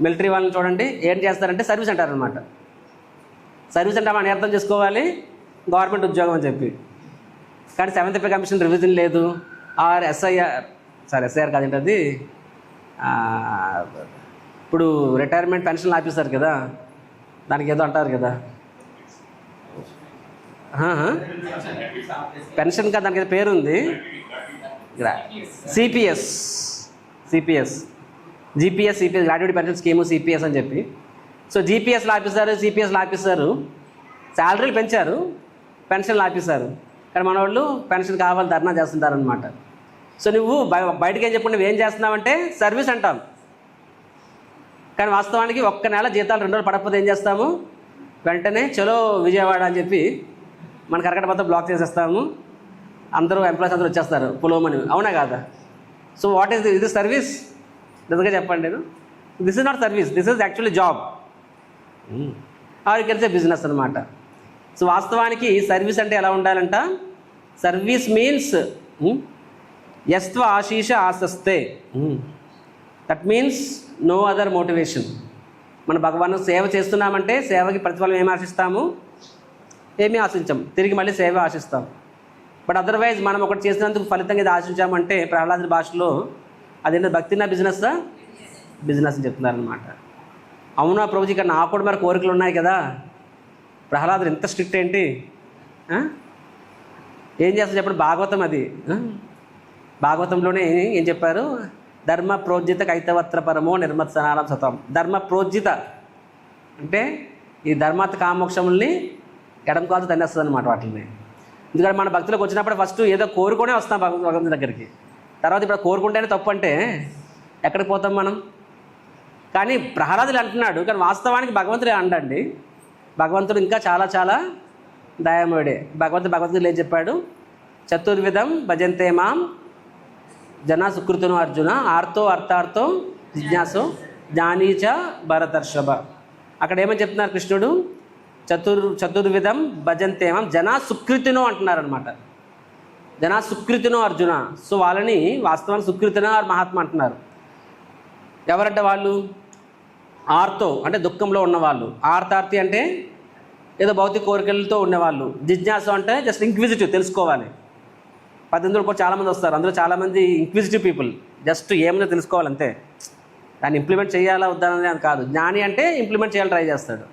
మిలిటరీ వాళ్ళని చూడండి, ఏం చేస్తారంటే సర్వీస్ అంటారు అనమాట. సర్వీస్ అంటే మనం అర్థం చేసుకోవాలి గవర్నమెంట్ ఉద్యోగం అని చెప్పి. కానీ 7th పే కమిషన్ రివిజన్ లేదు, ఆర్ ఎస్ఐఆర్ కాదండి అది, ఇప్పుడు రిటైర్మెంట్ పెన్షన్ ఆపేస్తారు కదా, దానికి ఏదో అంటారు కదా, పెన్షన్ కదా, దానికి ఏదో పేరు ఉంది, CPS graduate pension scheme, CPS అని చెప్పి. సో జీపీఎస్లు ఆపేశారు, సిపిఎస్లు ఆపేశారు, శాలరీలు పెంచారు, పెన్షన్లు ఆపేశారు. కానీ మన వాళ్ళు పెన్షన్ కావాలి ధర్నా చేస్తుంటారనమాట. సో నువ్వు బయటకు ఏం చెప్పు, నువ్వు ఏం చేస్తున్నావంటే సర్వీస్ అంటాం. కానీ వాస్తవానికి ఒక్క నెల జీతాలు 2 రోజులు పడకపోతే ఏం చేస్తాము, వెంటనే చలో విజయవాడ అని చెప్పి మన కరకట మొత్తం బ్లాక్ చేసేస్తాము, అందరూ ఎంప్లాయీస్ అందరూ వచ్చేస్తారు పొలోమని, అవునా కాదా? సో వాట్ ఈస్ ఇది సర్వీస్? నిజంగా చెప్పండి, నేను this is not service, this is actually job or you can say business అనమాట. సో వాస్తవానికి సర్వీస్ అంటే ఎలా ఉండాలంట, సర్వీస్ మీన్స్ యస్త్వ ఆశీష ఆశస్తే, that means no other motivation. మన భగవాన్ సేవ చేస్తున్నామంటే సేవకి ప్రతిఫలం ఏమి ఆశిస్తాము, ఏమీ ఆశించాం, తిరిగి మళ్ళీ సేవ ఆశిస్తాం. బట్ అదర్వైజ్ మనం ఒకటి చేసినందుకు ఫలితంగా ఇది ఆశించామంటే ప్రహ్లాదుడి భాషలో అదేంటో భక్తినా బిజినెస్సా, బిజినెస్ అని చెప్తున్నారనమాట. అవునా ప్రభుజీ, ఇక్కడ నాకు కూడా మరి కోరికలు ఉన్నాయి కదా, ప్రహ్లాదుడు ఎంత స్ట్రిక్ట్ ఏంటి, ఏం చేస్తారు చెప్పండి. భాగవతం అది, భాగవతంలోనే ఏం చెప్పారు, ధర్మ ప్రోజ్జిత కైతవత్ర పరమో నిర్మత్సనాలం సతం. ధర్మ ప్రోజ్జిత అంటే ఈ ధర్మార్థ కామోక్షముల్ని ఎడం కాదు తన్నేస్తుంది అనమాట వాటిని. ఎందుకంటే మన భక్తులకు వచ్చినప్పుడు ఫస్ట్ ఏదో కోరుకునే వస్తాం భగవంతుని దగ్గరికి, తర్వాత ఇప్పుడు కోరుకుంటేనే తప్పు అంటే ఎక్కడికి పోతాం మనం. కానీ ప్రహ్లాదుడు అంటున్నాడు, కానీ వాస్తవానికి భగవంతుడే అండండి. భగవంతుడు ఇంకా చాలా చాలా దయామయుడే. భగవద్గీతలో ఏం చెప్పాడు, చతుర్విధం భజంతే మాం జన సుకృతును అర్జున ఆర్తో అర్థార్థో జిజ్ఞాసో జ్ఞానీచ భరతర్షభ. అక్కడ ఏమని చెప్తున్నారు కృష్ణుడు, చతుర్విధం భజంతే మాం జన సుకృతినో అంటున్నారనమాట. జన సుకృతినో అర్జున. సో వాళ్ళని వాస్తవానికి సుకృతినో మహాత్మ అంటున్నారు. ఎవరంటే వాళ్ళు ఆర్తో అంటే దుఃఖంలో ఉన్నవాళ్ళు, ఆర్తార్తి అంటే ఏదో భౌతిక కోరికలతో ఉండేవాళ్ళు, జిజ్ఞాసు అంటే జస్ట్ ఇంక్విజిటివ్ తెలుసుకోవాలి. 18 కూడా చాలామంది వస్తారు, అందులో చాలామంది ఇంక్విజిటివ్ పీపుల్, జస్ట్ ఏమైనా తెలుసుకోవాలంతే, దాన్ని ఇంప్లిమెంట్ చేయాలా వద్దానని అని కాదు. జ్ఞాని అంటే ఇంప్లిమెంట్ చేయాలని ట్రై చేస్తాడు.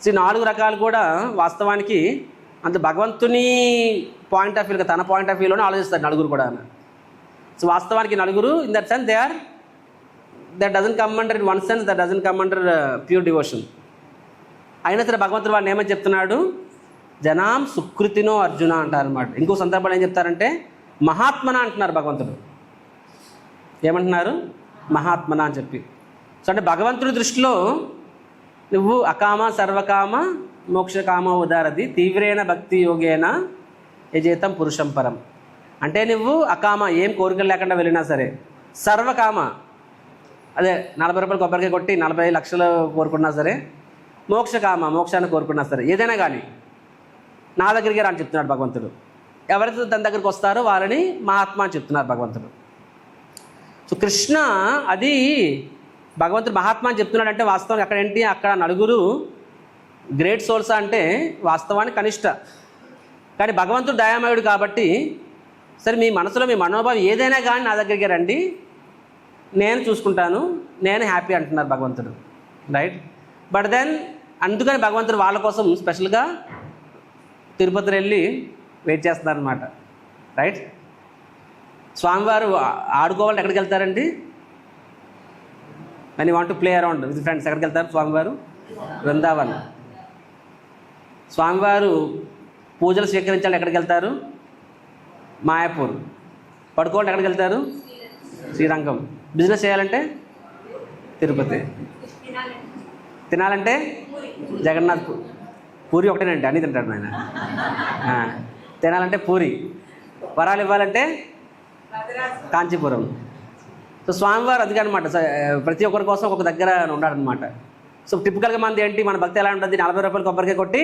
సో 4 రకాలు కూడా వాస్తవానికి అంత భగవంతుని పాయింట్ ఆఫ్ వ్యూగా తన పాయింట్ ఆఫ్ వ్యూలోనే ఆలోచిస్తారు నలుగురు కూడా. సో వాస్తవానికి నలుగురు in that sense that doesn't come under in one sense, that doesn't come under pure devotion. అయినా సరే భగవంతుడు వాడిని ఏమని చెప్తున్నాడు, జనాం సుకృతినో అర్జున అంటారనమాట. ఇంకో సందర్భంలో ఏం చెప్తారంటే మహాత్మన అంటున్నారు భగవంతుడు. ఏమంటున్నారు, మహాత్మన అని చెప్పి. సో అంటే భగవంతుడి దృష్టిలో నువ్వు అకామ సర్వకామ మోక్షకామ ఉదారది తీవ్రేణ భక్తి యోగేన యజేతం పురుషం పరం. అంటే నువ్వు అకామ ఏం కోరికలు లేకుండా వెళ్ళినా సరే, సర్వకామ అదే 40 రూపాయలు కొబ్బరికాయ కొట్టి 40 లక్షలు కోరుకున్నా సరే, మోక్షకామ మోక్షాన్ని కోరుకున్నా సరే, ఏదైనా కానీ నా దగ్గరికి రా అని చెప్తున్నాడు భగవంతుడు. ఎవరైతే తన దగ్గరికి వస్తారో వాళ్ళని మహాత్మ అని చెప్తున్నారు భగవంతుడు. సో కృష్ణ అది భగవంతుడు మహాత్మ అని చెప్తున్నాడు అంటే వాస్తవానికి అక్కడ ఏంటి, అక్కడ నలుగురు గ్రేట్ సోల్స్ అంటే వాస్తవానికి కనిష్ట. కానీ భగవంతుడు దయామయుడు కాబట్టి సరే మీ మనసులో మీ మనోభావం ఏదైనా కానీ నా దగ్గరికి రండి, నేను చూసుకుంటాను, నేను హ్యాపీ అంటున్నారు భగవంతుడు. రైట్. బట్ దెన్ అందుకని భగవంతుడు వాళ్ళ కోసం స్పెషల్గా తిరుపతిలో వెళ్ళి వెయిట్ చేస్తున్నారు అనమాట. రైట్. స్వామివారు ఆడుకోవాలంటే ఎక్కడికి వెళ్తారండి, when you want to play around with friends ఎక్కడికి వెళ్తారు స్వామివారు, బృందావన్. స్వామివారు పూజలు స్వీకరించాలి ఎక్కడికి వెళ్తారు, మాయాపూర్. పడుకోవాలంటే ఎక్కడికి వెళ్తారు, శ్రీరంగం. బిజినెస్ చేయాలంటే తిరుపతి. తినాలంటే జగన్నాథ్. పూరి ఒకటేనండి, అన్నీ తింటాడు ఆయన. తినాలంటే పూరి. వరాలు ఇవ్వాలంటే కాంచీపురం. సో స్వామివారు అందుకే అనమాట ప్రతి ఒక్కరి కోసం ఒక దగ్గర ఉన్నాడనమాట. సో టిపికల్గా మంది ఏంటి, మన భక్తి ఎలా ఉంటుంది, 40 రూపాయలు కొబ్బరికాయ కొట్టి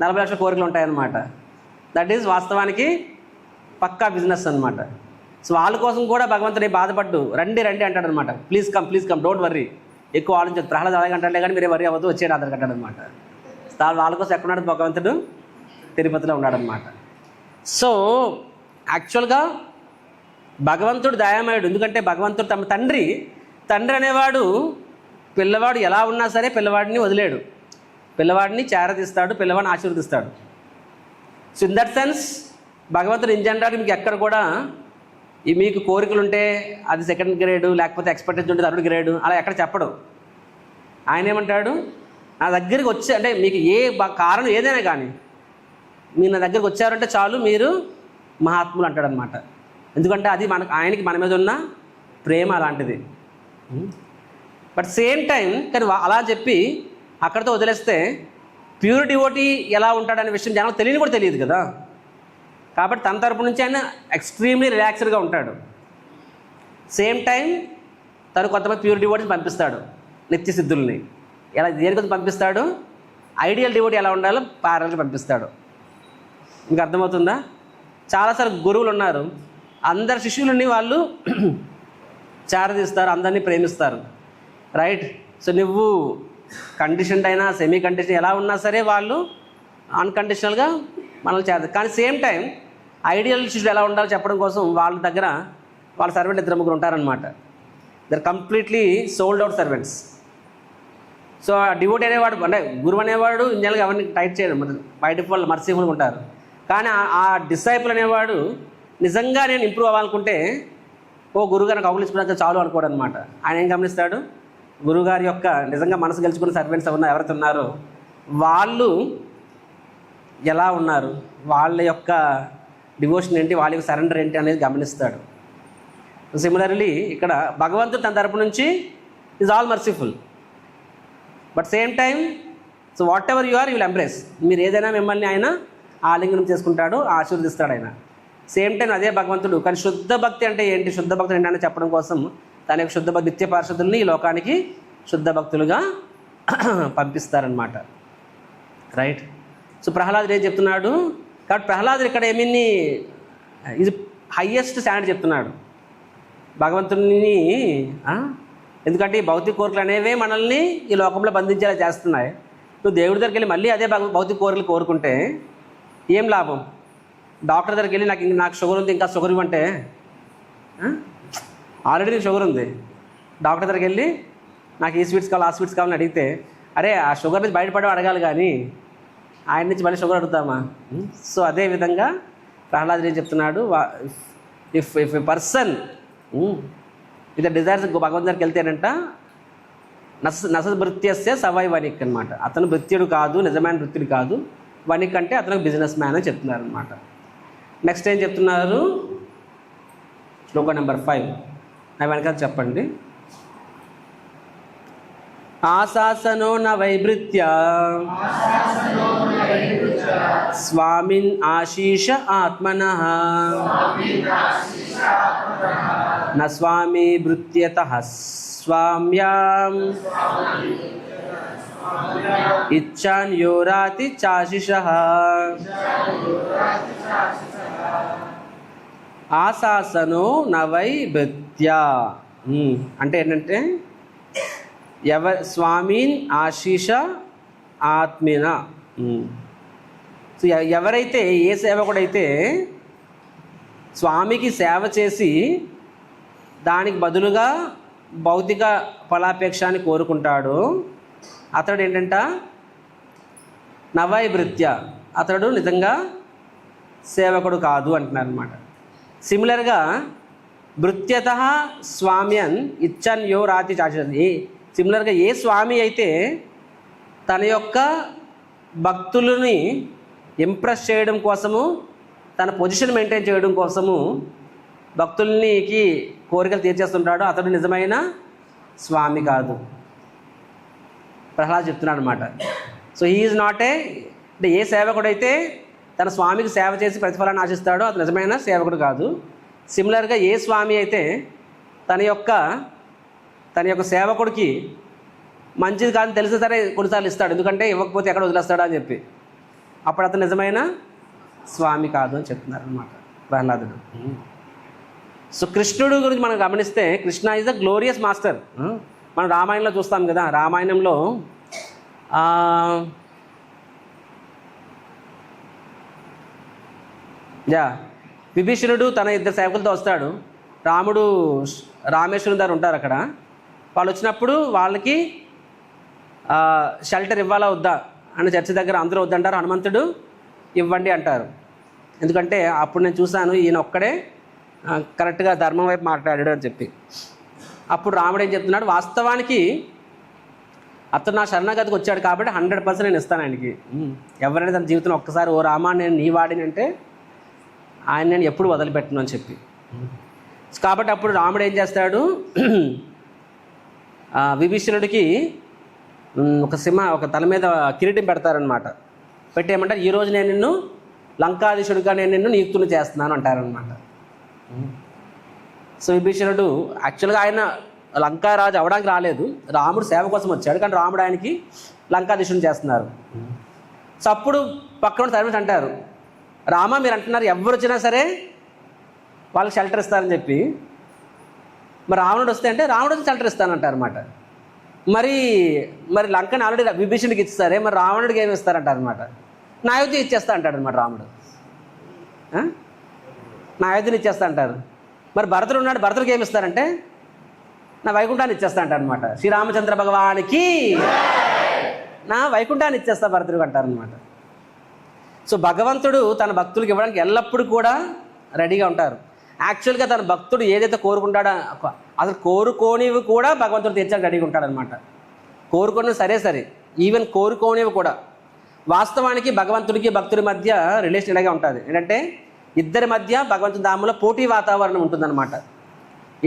40 లక్షల కోరికలు ఉంటాయన్నమాట. దట్ ఈజ్ వాస్తవానికి పక్కా బిజినెస్ అనమాట. సో వాళ్ళ కోసం కూడా భగవంతుడు బాధపడ్డు రండి రండి అంటాడు అనమాట. ప్లీజ్ కమ్ డోంట్ వర్రీ, ఎక్కువ ఆలోచించదు. ప్రహ్లాద్ అలాగే అంటాడే కానీ మీరే వర్రీ అవ్వద్దు, వచ్చేది ఆధార్ అంటాడు అనమాట. వాళ్ళ కోసం ఎక్కడున్నాడు భగవంతుడు, తిరుపతిలో ఉన్నాడనమాట. సో యాక్చువల్గా భగవంతుడు దయామయుడు. ఎందుకంటే భగవంతుడు తమ తండ్రి అనేవాడు పిల్లవాడు ఎలా ఉన్నా సరే పిల్లవాడిని వదిలేడు, పిల్లవాడిని చేరదీస్తాడు, పిల్లవాడిని ఆశీర్వదిస్తాడు. సో ఇన్ దట్ సెన్స్ భగవంతుడు ఇన్ జనరల్ మీకు ఎక్కడ కూడా మీకు కోరికలు ఉంటే అది సెకండ్ గ్రేడు, లేకపోతే ఎక్స్పెక్టేషన్ ఉంటే థర్డ్ గ్రేడు, అలా ఎక్కడ చెప్పడు. ఆయన ఏమంటాడు, నా దగ్గరికి వచ్చి అంటే మీకు ఏ కారణం ఏదైనా కానీ మీరు నా దగ్గరికి వచ్చారంటే చాలు మీరు మహాత్ములు అంటాడు అనమాట. ఎందుకంటే అది ఆయనకి మన మీద ఉన్న ప్రేమ అలాంటిది. బట్ సేమ్ టైం కానీ అలా చెప్పి అక్కడితో వదిలేస్తే ప్యూర్ డివోటీ ఎలా ఉంటాడనే విషయం జనాలకు తెలియని కూడా తెలియదు కదా. కాబట్టి తన తరపు నుంచి ఆయన ఎక్స్ట్రీమ్లీ రిలాక్స్డ్గా ఉంటాడు. సేమ్ టైం తను కొంతమంది ప్యూర్ డివోటీని పంపిస్తాడు, నిత్య సిద్ధుల్ని. ఎలా దేని కోసం పంపిస్తాడు, ఐడియల్ డివోటీ ఎలా ఉండాలో ప్యారల్గా పంపిస్తాడు. మీకు అర్థమవుతుందా? చాలాసార్లు గురువులు ఉన్నారు, అందరు శిష్యులని వాళ్ళు చేరదీస్తారు, అందరినీ ప్రేమిస్తారు, రైట్. సో నువ్వు కండిషన్డ్ అయినా సెమీ కండిషన్ ఎలా ఉన్నా సరే వాళ్ళు అన్కండిషనల్గా మనల్ని చేరదు. కానీ సేమ్ టైం ఐడియల్ శిష్యుడు ఎలా ఉండాలో చెప్పడం కోసం వాళ్ళ దగ్గర వాళ్ళ సర్వెంట్ 2-3 ఉంటారనమాట. They're completely sold out servants. So ఆ డివోటీ అనేవాడు అంటే గురువు అనేవాడు ఇంజనల్గా ఎవరిని టైట్ చేయడం, బై డిఫాల్ట్ మర్సీఫుల్గా ఉంటారు. కానీ ఆ డిసైపుల్ అనేవాడు నిజంగా నేను ఇంప్రూవ్ అవ్వాలనుకుంటే గురువుగారిని కౌగులించుకున్నాక చాలు అనుకోడు అనమాట. ఆయన ఏం గమనిస్తాడు, గురువుగారి యొక్క నిజంగా మనసు గెలుచుకున్న సర్వెంట్స్ ఎవరైతే ఉన్నారో వాళ్ళు ఎలా ఉన్నారు, వాళ్ళ యొక్క డివోషన్ ఏంటి, వాళ్ళ యొక్క సరెండర్ ఏంటి అనేది గమనిస్తాడు. సిమిలర్లీ ఇక్కడ భగవంతుడు తన తరపు నుంచి is all merciful, but same time so whatever you are you will embrace. మీరు ఏదైనా మిమ్మల్ని ఆయన ఆలింగనం చేసుకుంటాడు, ఆశీర్వదిస్తాడు ఆయన. సేమ్ టైం అదే భగవంతుడు. కానీ శుద్ధ భక్తి అంటే ఏంటి, శుద్ధ భక్తులు ఏంటని చెప్పడం కోసం తన యొక్క శుద్ధ భక్తి నిత్య పార్షదుల్ని ఈ లోకానికి శుద్ధ భక్తులుగా పంపిస్తారనమాట, రైట్. సో ప్రహ్లాదుడు ఏం చెప్తున్నాడు, కాబట్టి ప్రహ్లాదుడు ఇక్కడ ఏమిని ఇది హయ్యెస్ట్ స్టాండర్డ్ చెప్తున్నాడు భగవంతుని. ఎందుకంటే ఈ భౌతిక కోరికలు అనేవే మనల్ని ఈ లోకంలో బంధించేలా చేస్తున్నాయి. నువ్వు దేవుడి దగ్గరికి వెళ్ళి మళ్ళీ అదే భౌతిక కోరికలు కోరుకుంటే ఏం లాభం? డాక్టర్ దగ్గరికి వెళ్ళి నాకు షుగర్ ఉంది, ఇంకా షుగర్ ఇవ్వంటే ఆల్రెడీ నీకు షుగర్ ఉంది. డాక్టర్ దగ్గరికి వెళ్ళి నాకు ఈ స్వీట్స్ కావాలి, ఆ స్వీట్స్ కావాలని అడిగితే అరే ఆ షుగర్ నుంచి బయటపడి అడగాలి కానీ ఆయన నుంచి మళ్ళీ షుగర్ అడుగుతామా? సో అదేవిధంగా ప్రహ్లాదుడు ఏం చెప్తున్నాడు, if a person with desires భగవంతు దగ్గరికి వెళ్తేనంట నసభృత్యస్య సవై వనిక్ అనమాట. అతను భృత్యుడు కాదు, నిజమైన భృత్యుడు కాదు. వనిక్ అంటే అతను బిజినెస్ మ్యాన్ అని చెప్తున్నారు అనమాట. నెక్స్ట్ ఏం చెప్తున్నారు, శ్లోక నెంబర్ 5 నా వెనకాల చెప్పండి. ఆశాసనో న వైభృత్య స్వామిన్ ఆశీష ఆత్మనః న స్వామి భృత్యతః స్వామ్యాం ఇచ్ఛాన్ యోరాతి చాశిషః. ఆశాసనో నవై భృత్య అంటే ఏంటంటే స్వామిన్ ఆశీష ఆత్మిన. సో ఎవరైతే ఏ సేవకుడైతే స్వామికి సేవ చేసి దానికి బదులుగా భౌతిక ఫలాపేక్షాన్ని కోరుకుంటాడో అతడు ఏంటంట నవైభృత్య, అతడు నిజంగా సేవకుడు కాదు అంటున్నారు అనమాట. సిమిలర్గా భృత్యత స్వామ్యన్ ఇచ్చన్ యో రాతి చాచి. సిమిలర్గా ఏ స్వామి అయితే తన యొక్క భక్తులని ఇంప్రెస్ చేయడం కోసము, తన పొజిషన్ మెయింటైన్ చేయడం కోసము భక్తులకి కోరికలు తీర్చేస్తుంటాడో అతడు నిజమైన స్వామి కాదు. ప్రహ్లాద్ చెప్తున్నాడు అనమాట. సో హీ ఈజ్ నాట్ అంటే ఏ సేవకుడైతే తన స్వామికి సేవ చేసి ప్రతిఫలాన్ని ఆశిస్తాడో అతను నిజమైన సేవకుడు కాదు. సిమిలర్గా ఏ స్వామి అయితే తన యొక్క సేవకుడికి మంచిది కాదని తెలిసి సరే కొన్నిసార్లు ఇస్తాడు, ఎందుకంటే ఇవ్వకపోతే ఎక్కడ వదిలేస్తాడా అని చెప్పి. అప్పుడు అతను నిజమైన స్వామి కాదు అని చెప్తున్నారు అనమాట ప్రహ్లాదుడు. సో కృష్ణుడు గురించి మనం గమనిస్తే Krishna is the glorious master. మనం రామాయణంలో చూస్తాం కదా, రామాయణంలో విభీషణుడు తన ఇద్దరు సేవకులతో వస్తాడు. రామేశ్వరం దగ్గర ఉంటారు. అక్కడ వాళ్ళు వచ్చినప్పుడు వాళ్ళకి షెల్టర్ ఇవ్వాలా వద్దా అని చర్చ దగ్గర అందరూ వద్దంటారు. హనుమంతుడు ఇవ్వండి అంటారు. ఎందుకంటే అప్పుడు నేను చూశాను ఈయన ఒక్కడే కరెక్ట్గా ధర్మం వైపు మాట్లాడాడు అని చెప్పి. అప్పుడు రాముడు ఏం చెప్తున్నాడు, వాస్తవానికి అతను నా శరణాగతికి వచ్చాడు కాబట్టి 100% నేను ఇస్తాను ఆయనకి. ఎవరైనా తన జీవితంలో ఒక్కసారి ఓ రామా నేను నీ వాడిని అంటే ఆయన నేను ఎప్పుడు వదిలిపెట్టను అని చెప్పి. కాబట్టి అప్పుడు రాముడు ఏం చేస్తాడు, విభీషణుడికి ఒక తల మీద కిరీటం పెడతారనమాట. పెట్టేయమంటారు, ఈరోజు నేను నిన్ను లంకాధీశుడిగా నేను నిన్ను నియుక్తులు చేస్తున్నాను అంటారనమాట. సో విభీషణుడు యాక్చువల్గా ఆయన లంకారాజు అవడానికి రాలేదు, రాముడు సేవ కోసం వచ్చాడు. కానీ రాముడు ఆయనకి లంకాధీశుని చేస్తున్నారు. సో అప్పుడు పక్కన సర్వెంట్స్ అంటారు, రామ మీరు అంటున్నారు ఎవరు వచ్చినా సరే వాళ్ళకి షెల్టర్ ఇస్తారని చెప్పి. మరి రావణుడు వస్తే అంటే రావణుడు వచ్చి షెల్టర్ ఇస్తానంటారు అనమాట. మరి లంకని ఆల్రెడీ విభీషణుడికి ఇస్తారే, మరి రావణుడికి ఏమి ఇస్తారంటారు అనమాట. నా అయోధ్య ఇచ్చేస్తా అంటాడు అనమాట రాముడు. నా అయోధ్యని ఇచ్చేస్తా అంటారు. మరి భరతుడు ఉన్నాడు, భరతుడికి ఏమి ఇస్తారంటే నా వైకుంఠాన్ని ఇచ్చేస్తా అంటారు అనమాట. శ్రీరామచంద్ర భగవానికి నా వైకుంఠాన్ని ఇచ్చేస్తా భరతుడికి అంటారనమాట. సో భగవంతుడు తన భక్తులకు ఇవ్వడానికి ఎల్లప్పుడూ కూడా రెడీగా ఉంటారు. యాక్చువల్గా తన భక్తుడు ఏదైతే కోరుకుంటాడో అసలు కోరుకోనివి కూడా భగవంతుడు తీర్చడానికి రెడీగా ఉంటాడనమాట. కోరుకున్నవి సరే ఈవెన్ కోరుకోనివి కూడా. వాస్తవానికి భగవంతుడికి భక్తుడి మధ్య రిలేషన్ ఇలాగే ఉంటుంది. ఏంటంటే ఇద్దరి మధ్య భగవంతుడి ధామంలో పోటీ వాతావరణం ఉంటుందన్నమాట.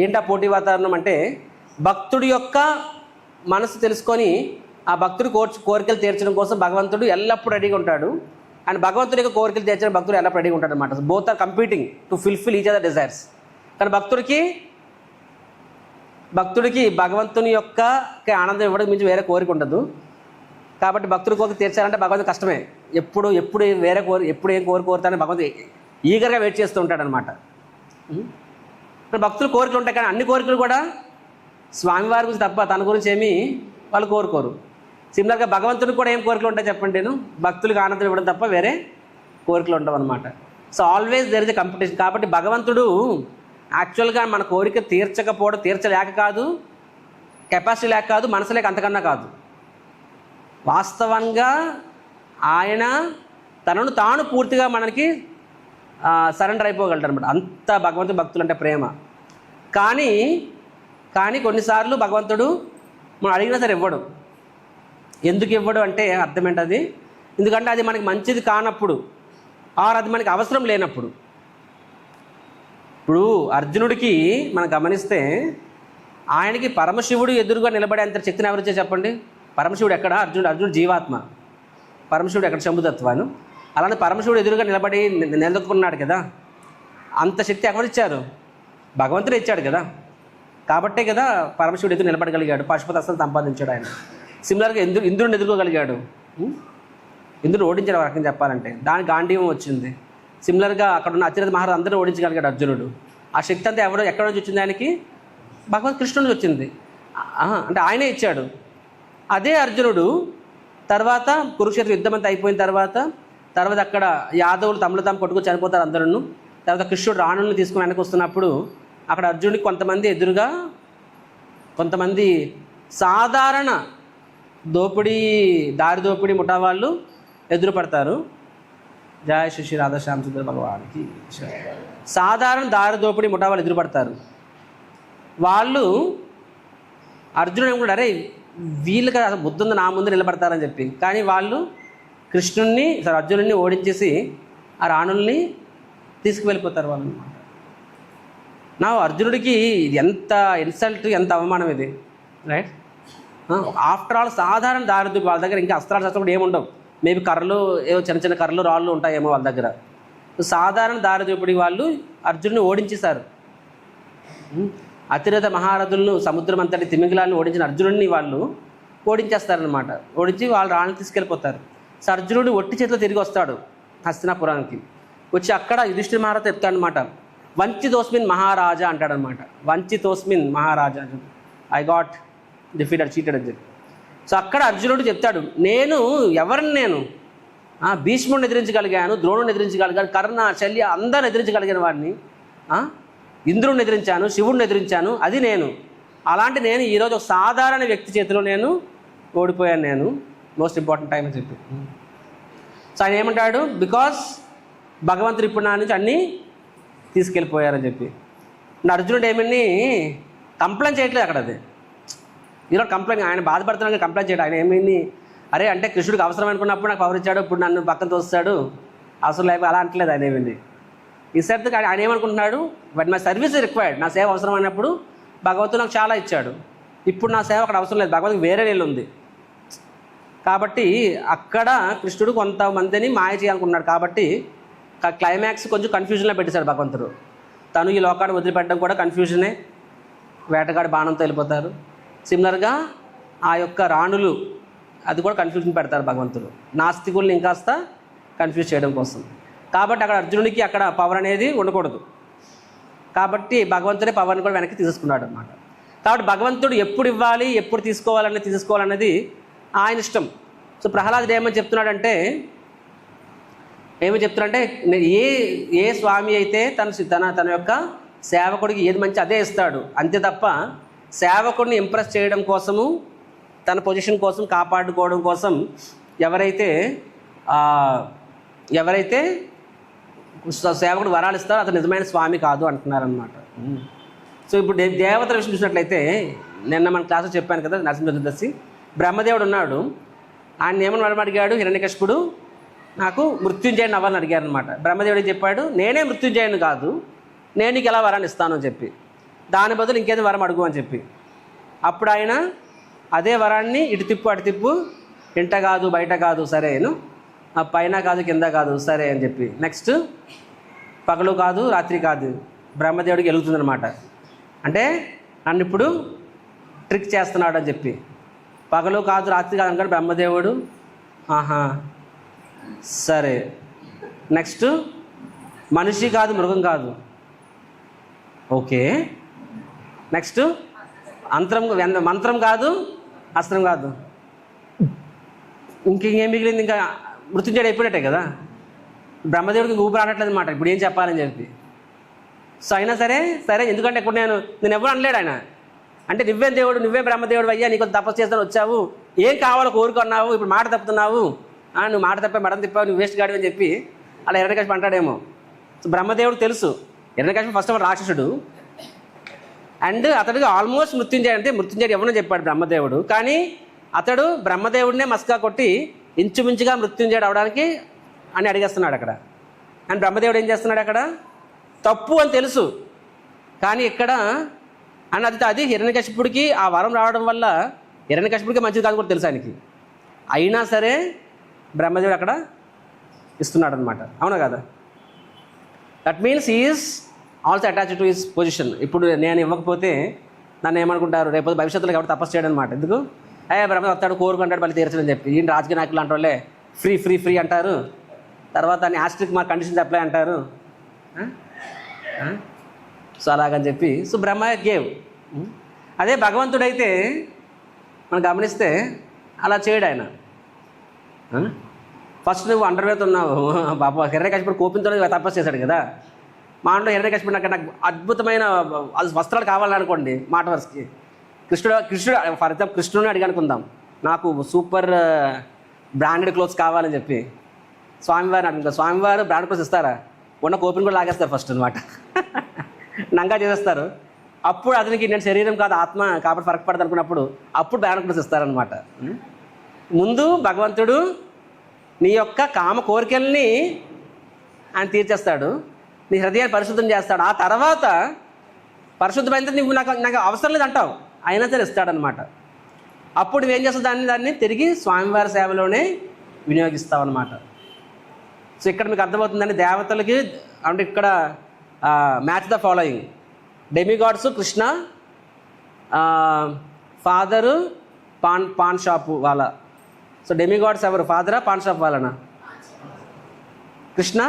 ఏంటా పోటీ వాతావరణం అంటే భక్తుడి యొక్క మనసు తెలుసుకొని ఆ భక్తుడి కోరికలు తీర్చడం కోసం భగవంతుడు ఎల్లప్పుడూ రెడీగా ఉంటాడు. అండ్ భగవంతుడి యొక్క కోరికలు తీర్చడం భక్తుడు ఎలా రెడీగా ఉంటాడు అనమాట. Both are competing to fulfil each other desires. కానీ భక్తుడికి భగవంతుని యొక్క ఆనందం ఇవ్వడం మించి వేరే కోరిక ఉండదు. కాబట్టి భక్తుడి కోరిక తీర్చాలంటే భగవంతుడు కష్టమే. ఎప్పుడు ఏం కోరుతానని భగవంతుడు ఈగర్గా వెయిట్ చేస్తూ ఉంటాడు అనమాట. భక్తులు కోరికలు ఉంటాయి, కానీ అన్ని కోరికలు కూడా స్వామివారి గురించి తప్ప తన గురించి ఏమీ వాళ్ళు కోరుకోరు. సిమిలర్గా భగవంతుడికి కూడా ఏం కోరికలు ఉంటాయి చెప్పండి, నేను భక్తులకు ఆనందం ఇవ్వడం తప్ప వేరే కోరికలు ఉండవు అనమాట. So always there is a competition. కాబట్టి భగవంతుడు యాక్చువల్గా మన కోరిక తీర్చలేక కాదు, కెపాసిటీ లేక కాదు, మనసు లేక అంతకన్నా కాదు. వాస్తవంగా ఆయన తనను తాను పూర్తిగా మనకి సరెండర్ అయిపోగలడు అనమాట. అంత భగవంతుడు భక్తులు అంటే ప్రేమ. కానీ కొన్నిసార్లు భగవంతుడు మనం అడిగినా సరే ఇవ్వడు. ఎందుకు ఇవ్వడు అంటే అర్థం ఏంటది, ఎందుకంటే అది మనకి మంచిది కానప్పుడు అది మనకి అవసరం లేనప్పుడు. ఇప్పుడు అర్జునుడికి మనం గమనిస్తే ఆయనకి పరమశివుడు ఎదురుగా నిలబడేంత శక్తిని ఎవరిచ్చే చెప్పండి. పరమశివుడు ఎక్కడ? అర్జునుడు జీవాత్మ, పరమశివుడు ఎక్కడ? శంభుతత్వాను. అలానే పరమశివుడు ఎదురుగా నిలబడి నిలదొక్కున్నాడు కదా, అంత శక్తి ఎవరిచ్చారు? భగవంతుడు ఇచ్చాడు కదా. కాబట్టే కదా పరమశివుడు ఎదురు నిలబడగలిగాడు, పశుపతస్త్రం సంపాదించాడు ఆయన. సిమిలర్గా ఇంద్రుడిని ఎదుర్కోగలిగాడు, ఇంద్రుడు ఓడించాడు రకంగా చెప్పాలంటే. దానికి గాంధీవం వచ్చింది. సిమిలర్గా అక్కడ ఉన్న అతిరథ మహారాజు అందరూ ఓడించగలిగాడు అర్జునుడు. ఆ శక్తి అంతా ఎక్కడి నుంచి వచ్చింది ఆయనకి? భగవంత్ కృష్ణుడి నుంచి వచ్చింది. అంటే ఆయనే ఇచ్చాడు. అదే అర్జునుడు తర్వాత కురుక్షేత్ర యుద్ధం అంతా అయిపోయిన తర్వాత అక్కడ యాదవులు తమలో తాము కొట్టుకు చనిపోతారు అందరూ. తర్వాత కృష్ణుడు రాణుల్ని తీసుకుని వెనక్కి వస్తున్నప్పుడు అక్కడ అర్జునుడికి కొంతమంది సాధారణ దారి దోపిడీ ముఠా వాళ్ళు ఎదురుపడతారు. జయ శ్రీ రాధాశ్యామసుందర భగవానికి. సాధారణ దారి దోపిడీ ముఠా వాళ్ళు ఎదురుపడతారు. వాళ్ళు అర్జునుడు ఏమనుకుంటారు, అరే వీళ్ళకి అసలు బుద్ధి ఉంది, నా ముందు నిలబడతారని చెప్పి. కానీ వాళ్ళు అర్జునుడిని ఓడించేసి ఆ రాణుల్ని తీసుకువెళ్ళిపోతారు వాళ్ళు అనమాట. నా అర్జునుడికి ఎంత ఇన్సల్ట్, ఎంత అవమానం ఇది, రైట్? ఆఫ్టర్ ఆల్ సాధారణ దారి వాళ్ళ దగ్గర ఇంకా అస్త్రాలు శస్త్రాలు కూడా ఏముండవు. మేబీ కర్రలు, ఏవో చిన్న కర్రలు రాళ్ళు ఉంటాయేమో వాళ్ళ దగ్గర. సాధారణ దారి దోపిడి వాళ్ళు అర్జునుడిని ఓడించేశారు. అతిరథ మహారథులను సముద్రం అంతటి తిమింగలాలను ఓడించిన అర్జునుడిని వాళ్ళు ఓడించేస్తారనమాట. ఓడించి వాళ్ళు రాళ్ళని తీసుకెళ్ళిపోతారు. సో అర్జునుడు ఒట్టి చేతిలో తిరిగి వస్తాడు హస్తినాపురానికి. వచ్చి అక్కడ యుధిష్ఠిర మహారాజు చెప్తాడనమాట, వంచితోస్మిన్ మహారాజా అంటాడనమాట. వంచితోస్మిన్ మహారాజా, ఐ గాట్ డిఫీటెడ్, చీటెడ్ అని చెప్పి. సో అక్కడ అర్జునుడు చెప్తాడు, నేను భీష్ముడిని ఎదిరించగలిగాను, ద్రోణుని ఎదిరించగలిగాను, కర్ణ, శల్య అందరిని ఎదిరించగలిగిన వాడిని, ఇంద్రుడిని ఎదిరించాను, శివుడిని ఎదిరించాను, అది నేను. అలాంటి నేను ఈరోజు ఒక సాధారణ వ్యక్తి చేతిలో నేను ఓడిపోయాను, నేను మోస్ట్ ఇంపార్టెంట్ టైం అని చెప్పి. సో ఆయన ఏమంటాడు, బికాస్ భగవంతుడు ఇప్పుడు నా నుంచి అన్నీ తీసుకెళ్ళిపోయారని చెప్పి. అర్జునుడు ఏమని కంప్లైంట్ చేయట్లేదు అక్కడ. అది ఈరోజు కంప్లైంట్, ఆయన బాధపడుతున్నాక కంప్లైంట్ చేయడం. ఆయన ఏమైంది, అరే అంటే కృష్ణుడికి అవసరం అనుకున్నప్పుడు నాకు పవర్ ఇచ్చాడు, ఇప్పుడు నన్ను పక్కన తోస్తాడు, అవసరం లేకపోతే అలా అంటలేదు ఆయన. ఏమైంది ఈ సర్ది ఆయన ఏమనుకుంటున్నాడు, బట్ మై సర్వీస్ రిక్వైర్డ్, నా సేవ అవసరం అయినప్పుడు భగవంతుడు నాకు చాలా ఇచ్చాడు, ఇప్పుడు నా సేవ అక్కడ అవసరం లేదు, భగవంతుడికి వేరే నీళ్ళు ఉంది. కాబట్టి అక్కడ కృష్ణుడు కొంతమందిని మాయ చేయాలనుకున్నాడు. కాబట్టి క్లైమాక్స్ కొంచెం కన్ఫ్యూజన్లో పెట్టేశాడు భగవంతుడు. తను ఈ లోకాన్ని వదిలిపెట్టడం కూడా కన్ఫ్యూజనే, వేటగాడి బాణంతో వెళ్ళిపోతారు. సిమిలర్గా ఆ యొక్క రాణులు, అది కూడా కన్ఫ్యూజన్ పెడతారు భగవంతుడు, నాస్తికుల్ని ఇంకాస్త కన్ఫ్యూజ్ చేయడం కోసం. కాబట్టి అక్కడ అర్జునుడికి అక్కడ పవర్ అనేది ఉండకూడదు. కాబట్టి భగవంతుడే పవర్ని కూడా వెనక్కి తీసుకున్నాడు అనమాట. కాబట్టి భగవంతుడు ఎప్పుడు ఇవ్వాలి, ఎప్పుడు తీసుకోవాలనేది ఆయన ఇష్టం. సో ప్రహ్లాదుడు ఏమని చెప్తున్నాడంటే ఏ స్వామి అయితే తన యొక్క సేవకుడికి ఏది మంచి అదే ఇస్తాడు, అంతే తప్ప సేవకుడిని ఇంప్రెస్ చేయడం కోసము, తన పొజిషన్ కోసం కాపాడుకోవడం కోసం ఎవరైతే సేవకుడు వరాలు ఇస్తారో అతను నిజమైన స్వామి కాదు అంటున్నారనమాట. సో ఇప్పుడు దేవతల విషయం చూసినట్లయితే, నిన్న మన క్లాసులో చెప్పాను కదా, నరసింహ చతుర్దశి బ్రహ్మదేవుడు ఉన్నాడు. ఆయన ఏమని వరం అడిగాడు, హిరణ్యకశిపుడు నాకు మృత్యుంజయుడిని అవ్వాలని అడిగారు అనమాట. బ్రహ్మదేవుడు చెప్పాడు, నేనే మృత్యుంజయుడిని కాదు, నేను నీకు ఎలా వరాన్ని ఇస్తాను అని చెప్పి, దాని బదులు ఇంకేదో వరం అడుగు అని చెప్పి. అప్పుడు ఆయన అదే వరాన్ని ఇటు తిప్పు అటు తిప్పు, ఇంట కాదు బయట కాదు సరేను, పైన కాదు కింద కాదు సరే అని చెప్పి, నెక్స్ట్ పగలు కాదు రాత్రి కాదు, బ్రహ్మదేవుడికి వెలుగుతుందనమాట. అంటే నన్ను ఇప్పుడు ట్రిక్ చేస్తున్నాడు అని చెప్పి, పగలు కాదు రాత్రి కాదు అనుకోండి బ్రహ్మదేవుడు, ఆహా సరే. నెక్స్ట్ మనిషి కాదు మృగం కాదు, ఓకే. నెక్స్ట్ మంత్రం కాదు అస్త్రం కాదు, ఇంకేం మిగిలింది, ఇంకా మృత్యుంజయుడు అయిపోయినట్టే కదా. బ్రహ్మదేవుడికి ఊపిరి ఆడట్లేదు అనమాట, ఇప్పుడు ఏం చెప్పాలని చెప్పి. సో అయినా సరే ఎందుకంటే ఇప్పుడు నేను ఎవరు అనలేడు ఆయన. అంటే నువ్వే దేవుడు, నువ్వే బ్రహ్మదేవుడు అయ్యా, నీకు తపస్సు చేస్తాను వచ్చావు, ఏం కావాలో కోరుకున్నావు, ఇప్పుడు మాట తప్పుతున్నావు, నువ్వు మాట తప్పే మడం తిప్పావు, నువ్వు వేస్ట్ గాడివి అని చెప్పి అలా హిరణ్యకశిపుడు అంటాడేమో. సో బ్రహ్మదేవుడు తెలుసు, హిరణ్యకశిపుడు ఫస్ట్ ఆఫ్ ఆల్ రాక్షసుడు, అండ్ అతడికి ఆల్మోస్ట్ మృత్యుంజయుడు ఎవరో చెప్పాడు బ్రహ్మదేవుడు. కానీ అతడు బ్రహ్మదేవుడినే మస్కా కొట్టి ఇంచుమించుగా మృత్యుంజయుడు అవడానికి అని అడిగేస్తున్నాడు అక్కడ. అండ్ బ్రహ్మదేవుడు ఏం చేస్తున్నాడు అక్కడ, తప్పు అని తెలుసు, కానీ ఇక్కడ అది హిరణ్యకశిపుడికి ఆ వరం రావడం వల్ల హిరణ్యకశిపుడికి మంచిది కాదు కూడా తెలుసు ఆయనకి. అయినా సరే బ్రహ్మదేవుడు అక్కడ ఇస్తున్నాడు అనమాట, అవునా కదా. That means is also attached to his position. ఇప్పుడు నేను ఇవ్వకపోతే నన్ను ఏమనుకుంటారు, రేపు భవిష్యత్తులో ఎవరు తపస్సు చేయడం అనమాట. ఎందుకు బ్రహ్మ వస్తాడు కోరుకుంటాడు మళ్ళీ తీర్చడని చెప్పి, ఈయన రాజకీయ నాయకులు అంటే వాళ్ళే ఫ్రీ అంటారు, తర్వాత దాన్ని ఆస్ట్రిక్ మార్క్ కండిషన్స్ అప్లై అంటారు. సో అలాగని చెప్పి సో బ్రహ్మ గేవ్. అదే భగవంతుడైతే మనం గమనిస్తే అలా చేయడు ఆయన. ఫస్ట్ నువ్వు అండర్వేర్ ఉన్నావు బాబా, హిరణ్యకశిపుడు కోపంతో తపస్సు చేశాడు కదా. మా ఇంట్లో హిరణ్యకశిపుడు నాకు అద్భుతమైన వస్త్రాలు కావాలనుకోండి, మాట వరుసకి కృష్ణుడు ఫర్ ఎగ్జాంపుల్ కృష్ణుడిని అడిగి అనుకుందాం, నాకు సూపర్ బ్రాండెడ్ క్లోత్స్ కావాలని చెప్పి స్వామివారిని అడుగుతారు. స్వామివారు బ్రాండ్ క్లోత్స్ ఇస్తారా, ఉన్న కోపిని కూడా లాగేస్తారు ఫస్ట్ అనమాట, నంగా చేసేస్తారు. అప్పుడు అతనికి నేను శరీరం కాదు ఆత్మ కాబట్టి ఫరక్ పడదు అనుకున్నప్పుడు అప్పుడు బ్రాండ్ క్లోత్స్ ఇస్తారనమాట. ముందు భగవంతుడు నీ యొక్క కామ కోరికల్ని ఆయన తీర్చేస్తాడు, నీ హృదయాన్ని పరిశుద్ధం చేస్తాడు. ఆ తర్వాత పరిశుద్ధమైన నువ్వు నాకు అవసరం లేదు అంటావు, అయినా సరే ఇస్తాడనమాట. అప్పుడు నువ్వేం చేస్తావు, దాన్ని తిరిగి స్వామివారి సేవలోనే వినియోగిస్తావు అనమాట. సో ఇక్కడ మీకు అర్థమవుతుందండి, దేవతలకి అంటే ఇక్కడ match the following: demigods Krishna, father paan shop వాళ్ళ. సో డెమిగాడ్స్ ఎవరు? ఫాదరా పాన్ షాప్ వాళ్ళనా? Krishna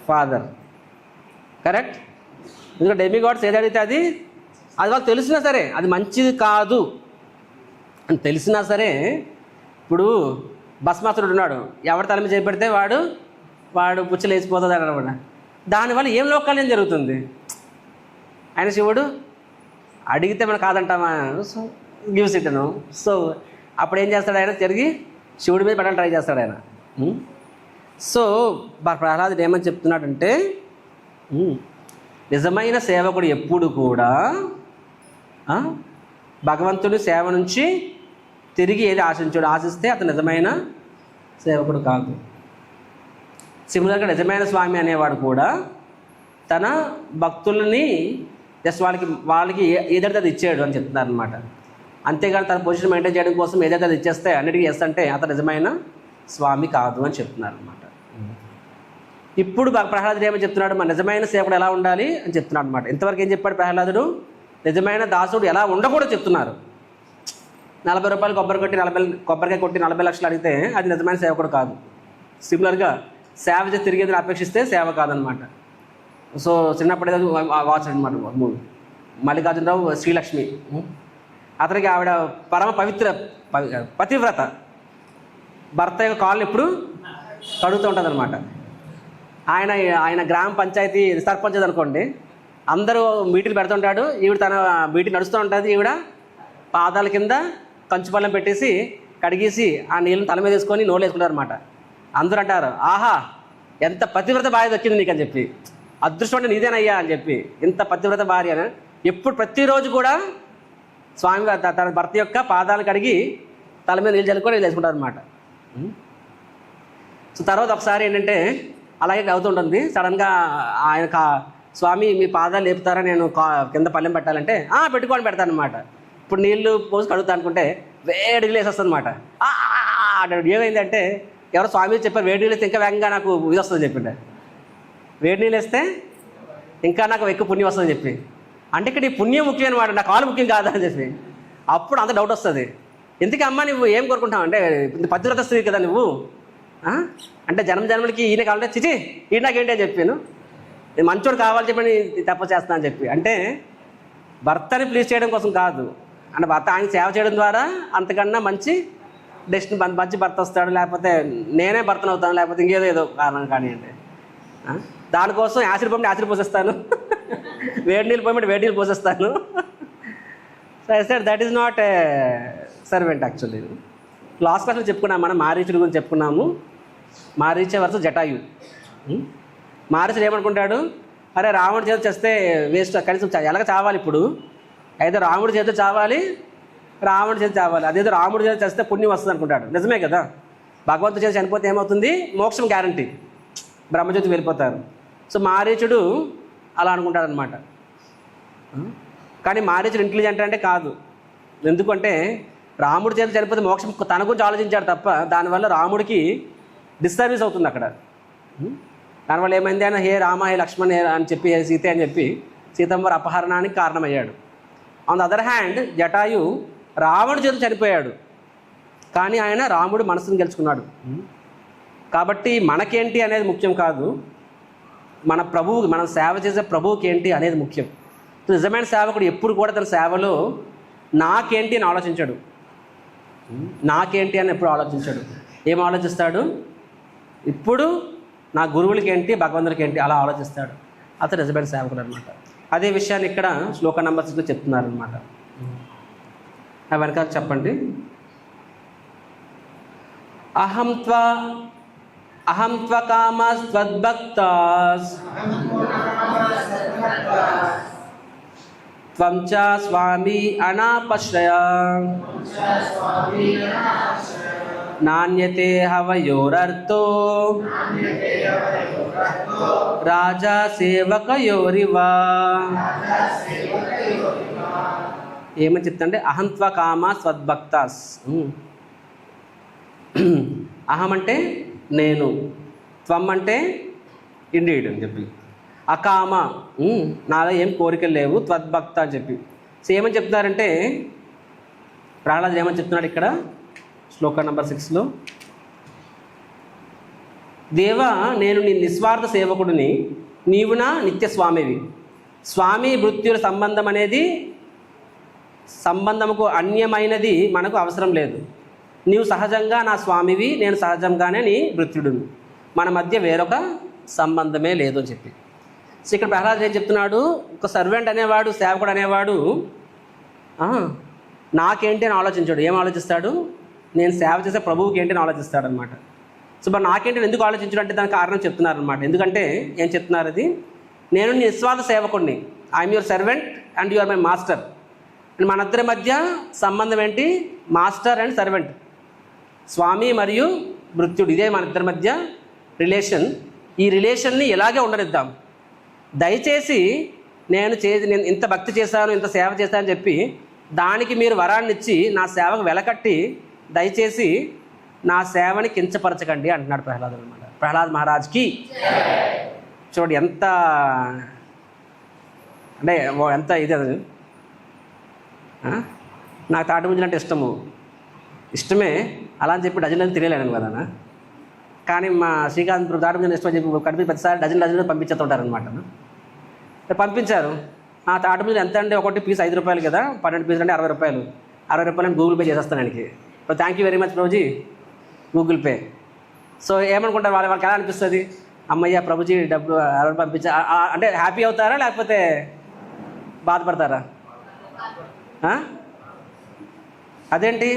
father, correct. ఎందుకంటే డెమిగాడ్స్ ఏది అడిగితే అది వాళ్ళు తెలిసినా సరే అది మంచిది కాదు అని తెలిసినా సరే, ఇప్పుడు భస్మాసురుడు ఉన్నాడు, ఎవరి తల మీద చేపెడితే వాడు పుచ్చలు వేసిపోతుంది అనమాట. దానివల్ల ఏం లోకాలు జరుగుతుంది? ఆయన శివుడు అడిగితే మనం కాదంటామా? సో గివ్స్ ఇట్ అను. సో అప్పుడు ఏం చేస్తాడు ఆయన? తిరిగి శివుడి మీద పడాలని ట్రై చేస్తాడు ఆయన. సో ప్రహ్లాదుడు ఏమని చెప్తున్నాడంటే, నిజమైన సేవకుడు ఎప్పుడు కూడా భగవంతుడి సేవ నుంచి తిరిగి ఏది ఆశిస్తే అతను నిజమైన సేవకుడు కాదు. సిమిలర్గా నిజమైన స్వామి అనేవాడు కూడా తన భక్తులని జస్ట్ వాళ్ళకి ఏదైతే అది ఇచ్చాడు అని చెప్తున్నారు అనమాట. అంతేగాని తన పొజిషన్ మెయింటైన్ చేయడం కోసం ఏదైతే అది ఇచ్చేస్తే అన్నిటికీ ఎస్ అంటే అతను నిజమైన స్వామి కాదు అని చెప్తున్నారు అనమాట. ఇప్పుడు ప్రహ్లాదుడు ఏమని చెప్తున్నాడు? మన నిజమైన సేవకుడు ఎలా ఉండాలి అని చెప్తున్నాడు అనమాట. ఇంతవరకు ఏం చెప్పాడు ప్రహ్లాదుడు? నిజమైన దాసుడు ఎలా ఉండకూడదో చెప్తున్నారు. 40 రూపాయలు కొబ్బరికాయ కొట్టి 40 లక్షలు అడిగితే అది నిజమైన సేవకుడు కాదు. సిమిలర్గా సేవ చేసి తిరిగేదని అపేక్షిస్తే సేవ కాదనమాట. సో చిన్నప్పుడు ఏదో వాచ్ అనమాట మూవీ, మల్లికార్జునరావు శ్రీలక్ష్మి, అతనికి ఆవిడ పరమ పతివ్రత, భర్త యొక్క కాళ్ళు ఎప్పుడు కడుగుతూ ఉంటుంది అనమాట. ఆయన గ్రామ పంచాయతీ సర్పంచ్ అనుకోండి, అందరూ మీటింగ్ పెడుతుంటాడు, ఈవిడ తన మీటింగ్ నడుస్తూ ఉంటుంది, ఈవిడ పాదాల కింద కంచుపల్లం పెట్టేసి కడిగేసి ఆ నీళ్ళని తల మీద వేసుకొని నోళ్ళు వేసుకుంటారు అనమాట. అందరూ అంటారు, ఆహా ఎంత పతివ్రత భార్య దక్కింది నీకు అని చెప్పి, అదృష్టం అంటే నీదేనయ్యా అని చెప్పి, ఇంత పతివ్రత భార్య అని. ఎప్పుడు ప్రతిరోజు కూడా స్వామి తన భర్త యొక్క పాదాలు కడిగి తల మీద నీళ్ళు చల్లుకొని వేసుకుంటారు అనమాట. సో తర్వాత ఒకసారి ఏంటంటే అలాగే అవుతుంటుంది, సడన్గా ఆయన స్వామి మీ పాదాలు లేపుతారా, నేను కింద పళ్ళెం పెట్టాలంటే పెట్టుకొని పెడతాను అనమాట. ఇప్పుడు నీళ్లు పోసి కడుగుతా అనుకుంటే వేడిగా వేసేస్తుంది అనమాట. ఏమైందంటే ఎవరో స్వామి చెప్పారు, వేడి నీళ్ళు వేస్తే ఇంకా వేగంగా నాకు ఇది వస్తుందని చెప్పిండే, వేడి నీళ్ళు వేస్తే ఇంకా నాకు ఎక్కువ పుణ్యం వస్తుందని చెప్పి, అంటే ఇక్కడ ఈ పుణ్యం ముఖ్యం అనమాట, నా కాలు ముఖ్యం కాదా అని చెప్పి. అప్పుడు అంత డౌట్ వస్తుంది, ఎందుకు అమ్మ నువ్వు ఏం కోరుకుంటావు అంటే, పతివ్రత స్త్రీ కదా నువ్వు, అంటే జన్మలకి ఈయన కావాలంటే చిచి ఈయన నాకేంటి అని చెప్పాను, నేను మంచోడు కావాలని చెప్పి తప్ప చేస్తాను అని చెప్పి. అంటే భర్తని ప్లీజ్ చేయడం కోసం కాదు, అంటే భర్త ఆయన సేవ చేయడం ద్వారా అంతకన్నా మంచి డెస్టినీ మంచి భర్త వస్తాడు, లేకపోతే నేనే భర్తను అవుతాను, లేకపోతే ఇంకేదో కారణం కానీ అంటే దానికోసం యాసిడ్ పంపి యాసిడ్ పోసేస్తాను, వేడి నీళ్ళు పోయి వేడి నీళ్ళు పోసేస్తాను. So I said that is not a servant actually. Last క్లాస్లో చెప్పుకున్నాం, మనం మారీచుడి గురించి చెప్పుకున్నాము. మారీచ వర్సెస్ జటాయు. మారీచుడు ఏమనుకుంటాడు, అరే రావణుడి చేత చేస్తే వేస్ట్, కనీసం ఎలాగ చావాలి, ఇప్పుడు అయితే రాముడి చేత చావాలి, రావణుడి చేత చావాలి, అదేదో రాముడి చేత చేస్తే పుణ్యం వస్తుంది అనుకుంటాడు. నిజమే కదా, భగవంతుడి చేత చనిపోతే ఏమవుతుంది, మోక్షం గ్యారంటీ, బ్రహ్మజ్యోతి వెళ్ళిపోతారు. సో మారీచుడు అలా అనుకుంటాడు అనమాట. కానీ మారీచుడు ఇంటెలిజెంట్ అంటే కాదు, ఎందుకంటే రాముడి చేత చనిపోతే మోక్షం తన గురించి ఆలోచించాడు తప్ప, దానివల్ల రాముడికి డిస్సర్వీస్ అవుతుంది అక్కడ. దానివల్ల ఏమైంది, ఆయన హే రామ హే లక్ష్మణ్ అని చెప్పి సీతే అని చెప్పి సీతమ్మవారి అపహరణానికి కారణమయ్యాడు. On the other hand Jatayu రావణుడి చేత చనిపోయాడు, కానీ ఆయన రాముడు మనసును గెలుచుకున్నాడు. కాబట్టి మనకేంటి అనేది ముఖ్యం కాదు, మన ప్రభువుకి, మనం సేవ చేసే ప్రభువుకి ఏంటి అనేది ముఖ్యం. నిజమైన సేవకుడు ఎప్పుడు కూడా తన సేవలో నాకేంటి అని ఆలోచించాడు, నాకేంటి అని ఎప్పుడు ఆలోచించాడు. ఏం ఆలోచిస్తాడు, ఇప్పుడు నా గురువులకి ఏంటి, భగవంతుడికి ఏంటి, అలా ఆలోచిస్తాడు. అతను నిజమైన సేవకుడు అనమాట. అదే విషయాన్ని ఇక్కడ శ్లోక నంబర్ 6లో చెప్తున్నారనమాట. వెనకాల చెప్పండి. అహం త్వకామస్త్వద్భక్తాస్ త్వం చ స్వామి అనాపశ్రయ నాణ్యతే హవయోరర్థో రాజా సేవకయోరివ. ఏమని చెప్తాంటే అహం త్వకామ స్వద్భక్తాస్. అహం అంటే నేను, త్వం అంటే ఇండీడ్ అని చెప్పి, అకామ నాలో ఏం కోరికలు లేవు, త్వద్భక్త అని చెప్పి. సో ఏమని చెప్తున్నారంటే ప్రహ్లాదుడు ఏమని చెప్తున్నాడు ఇక్కడ శ్లోక నంబర్ 6లో, దేవా నేను నీ నిస్వార్థ సేవకుడిని, నీవు నా నిత్య స్వామివి. స్వామి మృత్యుల సంబంధం అనేది సంబంధముకు అన్యమైనది మనకు అవసరం లేదు. నీవు సహజంగా నా స్వామివి, నేను సహజంగానే నీ మృత్యుడును, మన మధ్య వేరొక సంబంధమే లేదు అని చెప్పి. సో ఇక్కడ ప్రహ్లాదుడు ఏం చెప్తున్నాడు, ఒక సర్వెంట్ అనేవాడు, సేవకుడు అనేవాడు నాకేంటి అని ఆలోచించాడు. ఏం ఆలోచిస్తాడు, నేను సేవ చేసే ప్రభువుకి ఏంటి అని ఆలోచిస్తాడు అనమాట. సో మరి నాకేంటి ఎందుకు ఆలోచించడం అంటే దానికి కారణం చెప్తున్నారు అనమాట. ఎందుకంటే ఏం చెప్తున్నారు, అది నేను నీ నిస్వార్థ సేవకుడిని, I'm your servant and you are my master. And మనిద్దరి మధ్య సంబంధం ఏంటి, మాస్టర్ అండ్ సర్వెంట్, స్వామి మరియు మృత్యుడు, ఇదే మన ఇద్దరి మధ్య రిలేషన్. ఈ రిలేషన్ని ఇలాగే ఉండనిద్దాం. దయచేసి నేను ఇంత భక్తి చేశాను, ఇంత సేవ చేశాను అని చెప్పి దానికి మీరు వరాన్ని ఇచ్చి నా సేవకు వెలకట్టి దయచేసి నా సేవని కించపరచకండి అంటున్నాడు ప్రహ్లాదుడు అనమాట. ప్రహ్లాద్ మహారాజ్కి చూడండి ఎంత అంటే ఎంత ఇది. అది నాకు తాటి ముంజలు అంటే ఇష్టమే అలా అని చెప్పి డజన్లు తెలియలేను కదా. కానీ మా శ్రీకాంత్ తాటి ముంజలు ఇష్టం అని చెప్పి కనిపి ప్రతిసారి డజన్లు పంపించేస్తుంటారనమాట. పంపించారు. ఆ తాటి ముంజలు ఎంత అంటే ఒకటి పీస్ 5 రూపాయలు కదా, 12 పీసులు అంటే 60 రూపాయలు. 60 రూపాయలు నేను గూగుల్ పే చేసేస్తాను ఆయనకి. Thank you very much Prabhuji, Google pay. So ఏమనుకుంటారు వాళ్ళకి ఎలా అనిపిస్తుంది, అమ్మయ్య ప్రభుజీ డబ్బులు 60 పంపించా అంటే హ్యాపీ అవుతారా లేకపోతే బాధపడతారా? అదేంటి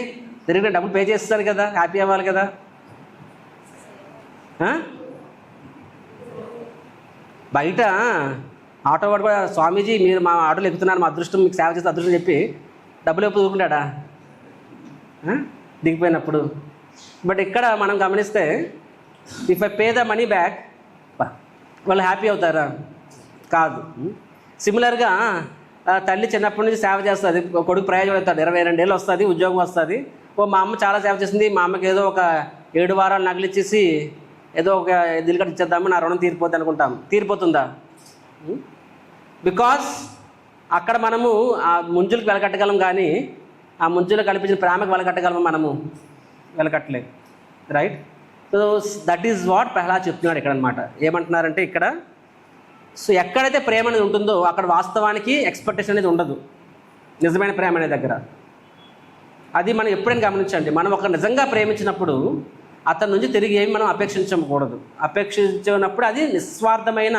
తిరిగి డబ్బులు పే చేస్తారు కదా, హ్యాపీ అవ్వాలి కదా. బయట ఆటో వాడు కూడా స్వామీజీ మీరు మా ఆటోలో ఎక్కుతున్నారు, మా అదృష్టం మీకు సేవ చేస్తే అదృష్టం చెప్పి డబ్బులు ఎప్పుడు ఊరుకుంటాడా దిగిపోయినప్పుడు. బట్ ఇక్కడ మనం గమనిస్తే if I pay the money back వాళ్ళు హ్యాపీ అవుతారా? కాదు. సిమిలర్గా తల్లి చిన్నప్పటి నుంచి సేవ చేస్తుంది, కొడుకు ప్రయోజనం అవుతాడు, 22 ఏళ్ళు వస్తుంది, ఉద్యోగం వస్తుంది. మా అమ్మ చాలా సేవ చేసింది, మా అమ్మకి ఏదో ఒక 7 వారాలు నగిలిచ్చేసి ఏదో ఒక దిల్కట్ ఇచ్చేద్దాము, నా రుణం తీరిపోద్ది అనుకుంటాం. తీరిపోతుందా? బికాస్ అక్కడ మనము ఆ ముంజులకు వెలకట్టగలం, కానీ ఆ ముంజులు కల్పించిన ప్రేమకు వెలకట్టగలము మనము? వెలకట్టలేదు. Right. So that is what Prahlad చెప్తున్నాడు ఇక్కడ అనమాట. ఏమంటున్నారంటే ఇక్కడ, సో ఎక్కడైతే ప్రేమ అనేది ఉంటుందో అక్కడ వాస్తవానికి ఎక్స్పెక్టేషన్ అనేది ఉండదు, నిజమైన ప్రేమ అనే దగ్గర. అది మనం ఎప్పుడైనా గమనించండి. మనం ఒక నిజంగా ప్రేమించినప్పుడు అతని నుంచి తిరిగి ఏమి మనం అపేక్షించకూడదు. అపేక్షించినప్పుడు అది నిస్వార్థమైన,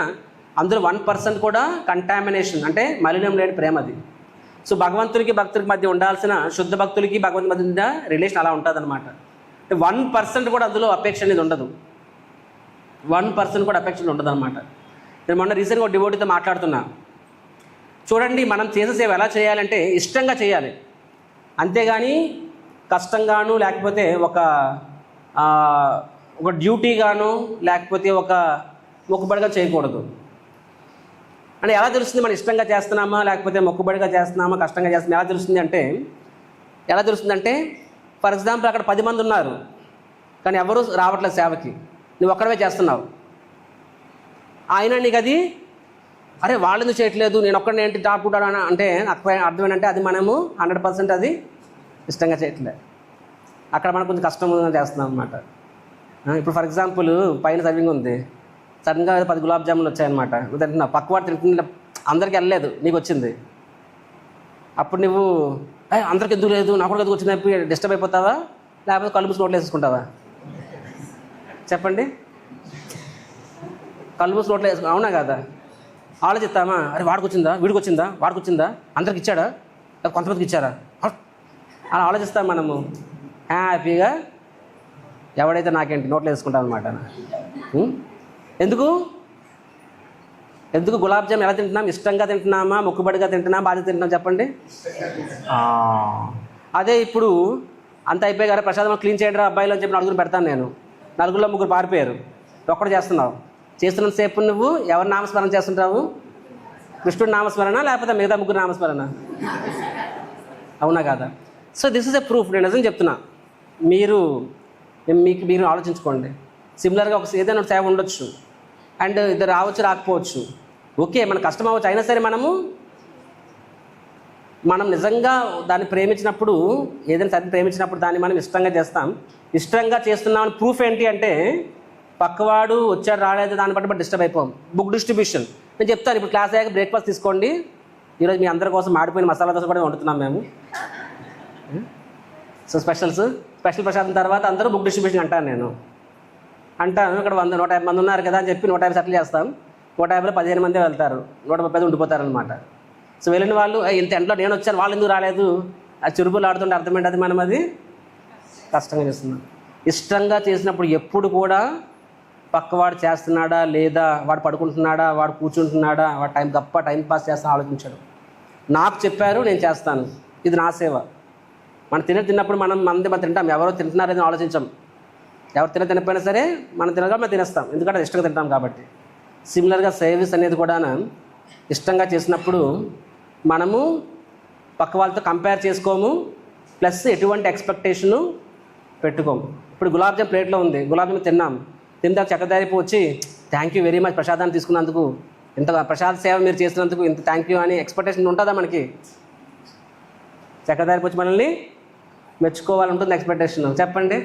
అందులో 1% కూడా కంటామినేషన్ అంటే మలినం లేని ప్రేమ అది. సో భగవంతుడికి భక్తుడికి మధ్య ఉండాల్సిన, శుద్ధ భక్తులకి భగవంతుడి మధ్య రిలేషన్ అలా ఉంటుంది అనమాట. 1% కూడా అందులో అపేక్ష అనేది ఉండదు. 1% కూడా అపేక్ష ఉండదు అనమాట. నేను మొన్న రీసెంట్గా ఒక డివోటీతో మాట్లాడుతున్నా. చూడండి, మనం చేసే సేవ ఎలా చేయాలంటే ఇష్టంగా చేయాలి, అంతేగాని కష్టంగాను లేకపోతే ఒక డ్యూటీగాను లేకపోతే ఒక మొక్కుబడిగా చేయకూడదు. అంటే ఎలా తెలుస్తుంది మనం ఇష్టంగా చేస్తున్నామా లేకపోతే మొక్కుబడిగా చేస్తున్నామా కష్టంగా చేస్తున్నామా ఎలా తెలుస్తుందంటే ఫర్ ఎగ్జాంపుల్ అక్కడ 10 మంది ఉన్నారు కానీ ఎవరు రావట్లేదు సేవకి, నువ్వు ఒక్కడవే చేస్తున్నావు. ఆయన నీకు అది అరే వాళ్ళు ఎందుకు చేయట్లేదు, నేను ఒక్కడిని ఏంటి టాప్ ఉంటాను అంటే అర్థం ఏంటంటే అది మనము 100% అది ఇష్టంగా చేయట్లేదు. అక్కడ మనం కొంచెం కష్టంగా చేస్తున్నాం అనమాట. ఇప్పుడు ఫర్ ఎగ్జాంపుల్ పైన సర్వింగ్ ఉంది, సడన్గా 10 గులాబ్ జాములు వచ్చాయన్నమాట, తింటున్నా, పక్కవాడు తింటున్నా, అందరికీ వెళ్ళలేదు, నీకు వచ్చింది. అప్పుడు నువ్వు అందరికి ఎందుకు లేదు నాకు కూడా ఎందుకు వచ్చింది డిస్టర్బ్ అయిపోతావా లేకపోతే కళ్ళు మూసి నోట్లు వేసుకుంటావా? చెప్పండి. కళ్ళు మూసి నోట్లు వేసుకు, అవునా కదా? ఆలోచిస్తామా, అరే వాడికి వచ్చిందా, వీడికి వచ్చిందా, వాడికి వచ్చిందా, అందరికి ఇచ్చాడా, కొంతమందికి ఇచ్చారా, అలా ఆలోచిస్తాం మనము. హ్యాపీగా ఎవడైతే నాకేంటి నోట్లు వేసుకుంటాం అనమాట. ఎందుకు గులాబ్ జామ్ ఎలా తింటున్నాం, ఇష్టంగా తింటున్నామా మొక్కుబడిగా తింటున్నామా బాధ్యత తింటున్నాం చెప్పండి. అదే ఇప్పుడు అంత అయిపోయి గారు ప్రసాదం క్లీన్ చేయండి రా అబ్బాయిలు అని చెప్పి 4 పెడతాను నేను, 4లో 3 పారిపోయారు, ఒక్కడు చేస్తున్నావు. చేస్తున్న సేపు నువ్వు ఎవరి నామస్మరణ చేస్తుంటావు? కృష్ణుడి నామస్మరణ లేకపోతే మిగతా 3 నామస్మరణ? అవునా కాదా? So this is a proof. నేను నిజం చెప్తున్నా, మీరు ఆలోచించుకోండి. సిమిలర్గా ఏదైనా సేవ ఉండొచ్చు అండ్ ఇద్దరు రావచ్చు రాకపోవచ్చు, ఓకే, మన కష్టం అవ్వచ్చు, అయినా సరే మనము మనం నిజంగా దాన్ని ప్రేమించినప్పుడు, ఏదైనా సరే ప్రేమించినప్పుడు దాన్ని మనం ఇష్టంగా చేస్తాం. ఇష్టంగా చేస్తున్నామని ప్రూఫ్ ఏంటి అంటే, పక్కవాడు వచ్చాడు రాలేదు దాన్ని బట్టి డిస్టర్బ్ అయిపోం. బుక్ డిస్ట్రిబ్యూషన్ నేను చెప్తాను. ఇప్పుడు క్లాస్ అయ్యాక బ్రేక్ఫాస్ట్ తీసుకోండి, ఈరోజు మీ అందరి కోసం మాడిపోయిన మసాలా దోశ కూడా వండుతున్నాం మేము. సో స్పెషల్ ప్రసాదం తర్వాత అందరూ బుక్ డిస్ట్రిబ్యూషన్ అంటాను. నేను అంటాను ఇక్కడ 150 మంది ఉన్నారు కదా అని చెప్పి 150 సెటిల్ చేస్తాం. 150లో 15 మందే వెళ్తారు, 130 ఉండిపోతారు అనమాట. సో వెళ్ళిన వాళ్ళు ఇంత ఎండలో నేను వచ్చాను వాళ్ళు ఎందుకు రాలేదు, ఆ చురుపులు ఆడుతుంటే అర్థమేంటి, అది మనం అది కష్టంగా చేస్తున్నాం. ఇష్టంగా చేసినప్పుడు ఎప్పుడు కూడా పక్కవాడు చేస్తున్నాడా లేదా, వాడు పడుకుంటున్నాడా, వాడు కూర్చుంటున్నాడా, వాడు టైం పాస్ చేస్తా ఆలోచించాడు. నాకు చెప్పారు నేను చేస్తాను, ఇది నా సేవ. మనం తిన్నప్పుడు మనం తింటాం, ఎవరో తింటున్నారని ఆలోచించాం. ఎవరు తినకపోయినా సరే మనం తినేస్తాం, ఎందుకంటే ఇష్టంగా తింటాం కాబట్టి. సిమిలర్గా సర్వీస్ అనేది కూడా ఇష్టంగా చేసినప్పుడు మనము పక్క వాళ్ళతో కంపేర్ చేసుకోము, ప్లస్ ఎటువంటి ఎక్స్పెక్టేషను పెట్టుకోము. ఇప్పుడు గులాబ్ జామ్ ప్లేట్లో ఉంది, గులాబ్ జామ్ తిందా చక్కదారిపో వచ్చి థ్యాంక్ యూ వెరీ మచ్ ప్రసాదాన్ని తీసుకున్నందుకు, ఇంత ప్రసాద సేవ మీరు చేసినందుకు ఇంత థ్యాంక్ యూ అని ఎక్స్పెక్టేషన్ ఉంటుందా మనకి? చక్కదారిపో వచ్చి మనల్ని మెచ్చుకోవాలంటుంది ఎక్స్పెక్టేషన్. చెప్పండి.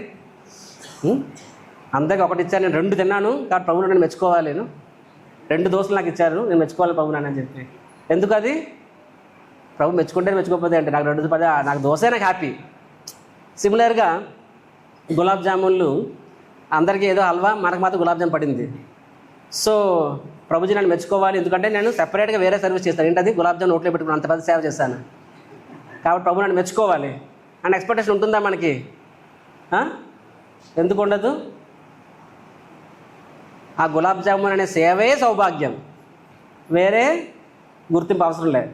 అందరికీ ఒకటి ఇచ్చారు, నేను 2 తిన్నాను కాబట్టి ప్రభువుని నేను మెచ్చుకోవాలి, నేను 2 దోశలు నాకు ఇచ్చారు, నేను మెచ్చుకోవాలి ప్రభువుని అని చెప్పి. ఎందుకు అది? ప్రభు మెచ్చుకుంటే మెచ్చుకోకపోతే అంటే నాకు 2 నాకు దోశ నాకు హ్యాపీ. సిమిలర్గా గులాబ్ జామున్లు అందరికీ ఏదో హల్వా, మనకు మాత్రం గులాబ్ జామ్ పడింది. సో ప్రభుజీ నన్ను మెచ్చుకోవాలి, ఎందుకంటే నేను సెపరేట్గా వేరే సర్వీస్ చేస్తాను. ఏంటది? గులాబ్ జామ్ నోట్లో పెట్టుకుని అంత పెద్ద సేవ చేశాను కాబట్టి ప్రభు నన్ను మెచ్చుకోవాలి అని ఎక్స్పెక్టేషన్ ఉంటుందా మనకి? ఎందుకు ఉండదు? ఆ గులాబ్ జామున్ అనే సేవే సౌభాగ్యం, వేరే గుర్తింపు అవసరం లేదు.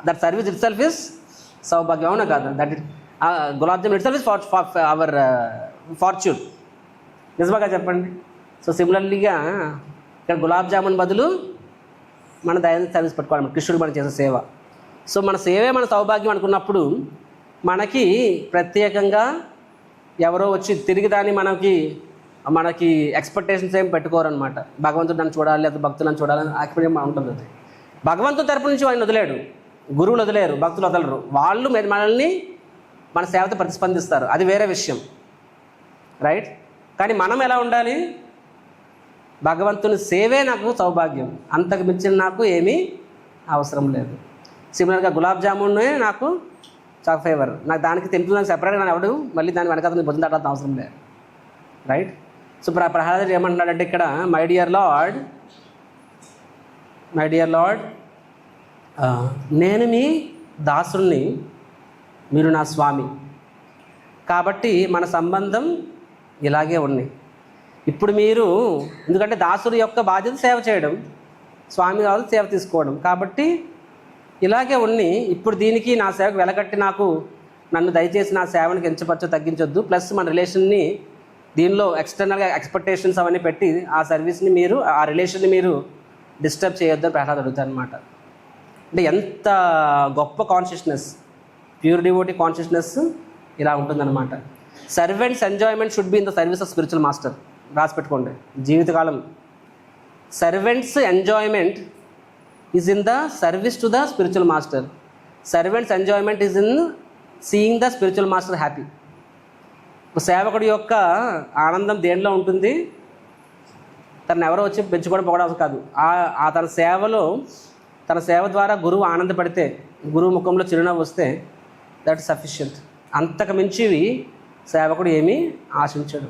That service it self is సౌభాగ్యం, అవునా కాదు? That gulab jamun it self is for hour fortune. నిజంగా చెప్పండి. సో సిమిలర్లీగా ఇక్కడ గులాబ్ జామున్ బదులు మన దైవం సర్వీస్ పెట్టుకోవాలి, కృష్ణుడు మనం చేసే సేవ. సో మన సేవే మన సౌభాగ్యం అనుకున్నప్పుడు మనకి ప్రత్యేకంగా ఎవరో వచ్చి తిరిగి దాన్ని మనకి ఎక్స్పెక్టేషన్స్ ఏం పెట్టుకోరనమాట. భగవంతుడు నన్ను చూడాలి లేదా భక్తులు నన్ను చూడాలని ఎక్స్పెక్టేషన్ ఉంటుంది. అది భగవంతుడి తరపు నుంచి ఆయన వదిలేడు, గురువులు వదిలేరు, భక్తులు వదలరు. వాళ్ళు మనల్ని మన సేవతో ప్రతిస్పందిస్తారు, అది వేరే విషయం, రైట్? కానీ మనం ఎలా ఉండాలి? భగవంతుని సేవే నాకు సౌభాగ్యం, అంతకు మించిన నాకు ఏమీ అవసరం లేదు. సిమిలర్గా గులాబ్ జామునే నాకు చాలా ఫేవర్, నాకు దానికి తింటున్నాను సెపరేట్గా నేను ఎవడు మళ్ళీ దాని వెనకాల భుజం తట్టాల్సిన అవసరం లేదు, రైట్? సో ప్రహ్లాదుడు ఏమంటున్నాడంటే ఇక్కడ, మై డియర్ లార్డ్ నేను మీ దాసుని, మీరు నా స్వామి, కాబట్టి మన సంబంధం ఇలాగే ఉన్నాయి. ఇప్పుడు మీరు, ఎందుకంటే దాసుడి యొక్క బాధ్యత సేవ చేయడం, స్వామి కాదు సేవ తీసుకోవడం, కాబట్టి ఇలాగే ఉన్ని. ఇప్పుడు దీనికి నా సేవకు వెలకట్టి నన్ను దయచేసి నా సేవనికి ఎంచపచ్చో తగ్గించొద్దు. ప్లస్ మన రిలేషన్ని దీనిలో ఎక్స్టర్నల్గా ఎక్స్పెక్టేషన్స్ అవన్నీ పెట్టి ఆ సర్వీస్ని మీరు, ఆ రిలేషన్ని మీరు డిస్టర్బ్ చేయొద్దు అని ప్రహ్లాద్ అడుగుతారు అనమాట. అంటే ఎంత గొప్ప కాన్షియస్నెస్, ప్యూర్ డివోటీ కాన్షియస్నెస్ ఇలా ఉంటుందన్నమాట. Servant's enjoyment should be in the service of spiritual master. రాసి పెట్టుకోండి జీవితకాలం. Servant's enjoyment is in the service to the spiritual master. Servant's enjoyment is in seeing the spiritual master happy. సేవకుడి యొక్క ఆనందం దేంట్లో ఉంటుంది? తను ఎవరో వచ్చి పెంచుకోవడం పోవడం కాదు, తన సేవ ద్వారా గురువు ఆనందపడితే, గురువు ముఖంలో చిరునవ్వు వస్తే దట్ సఫిషియంట్. అంతకు మించివి సేవకుడు ఏమీ ఆశించడు.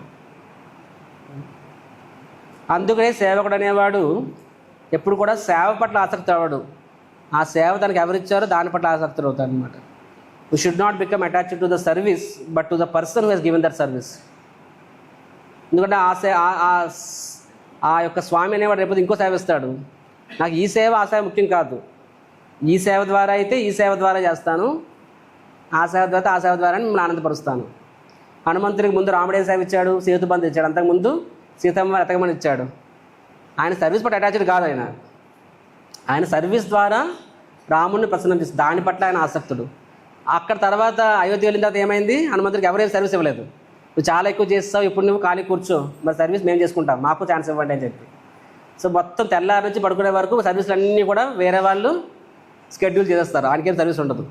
అందుకనే సేవకుడు అనేవాడు ఎప్పుడు కూడా సేవ పట్ల ఆసక్తి అవ్వడు, ఆ సేవ తనకు ఎవరిచ్చారో దాని పట్ల ఆసక్తులు అవుతాడు అనమాట. We should not become attached to the service but to the person who he's given that service. ఎందుకంటే ఆ యొక్క స్వామి అనేవాడు రేపు ఇంకో సేవ ఇస్తాడు. నాకు ఈ సేవ ఆ సేవ ముఖ్యం కాదు, ఈ సేవ ద్వారా అయితే ఈ సేవ ద్వారా చేస్తాను, ఆ సేవ ద్వారా ఆ సేవ ద్వారా మిమ్మల్ని ఆనందపరుస్తాను. హనుమంతుడికి ముందు రాముడే సేవ ఇచ్చాడు, సేతుబంధు ఇచ్చాడు, అంతకుముందు సీతమ్మ ఎతకమని ఇచ్చాడు. ఆయన సర్వీస్ పట్ల అటాచ్డ్ కాదు, ఆయన సర్వీస్ ద్వారా రాముడిని ప్రసన్నం చేసి దాని పట్ల ఆయన ఆసక్తుడు. అక్కడ తర్వాత అయోధ్య వెళ్ళిన తర్వాత ఏమైంది? హనుమంతుడికి ఎవరేం సర్వీస్ ఇవ్వలేదు. నువ్వు చాలా ఎక్కువ చేస్తావు, ఇప్పుడు నువ్వు ఖాళీ కూర్చో, మరి సర్వీస్ మేము చేసుకుంటాం, మాకు ఛాన్స్ ఇవ్వండి అని చెప్పి. సో మొత్తం తెల్లారి నుంచి పడుకునే వరకు సర్వీసులు అన్నీ కూడా వేరే వాళ్ళు షెడ్యూల్ చేసేస్తారు, ఆయనకేం సర్వీస్ ఉండదు.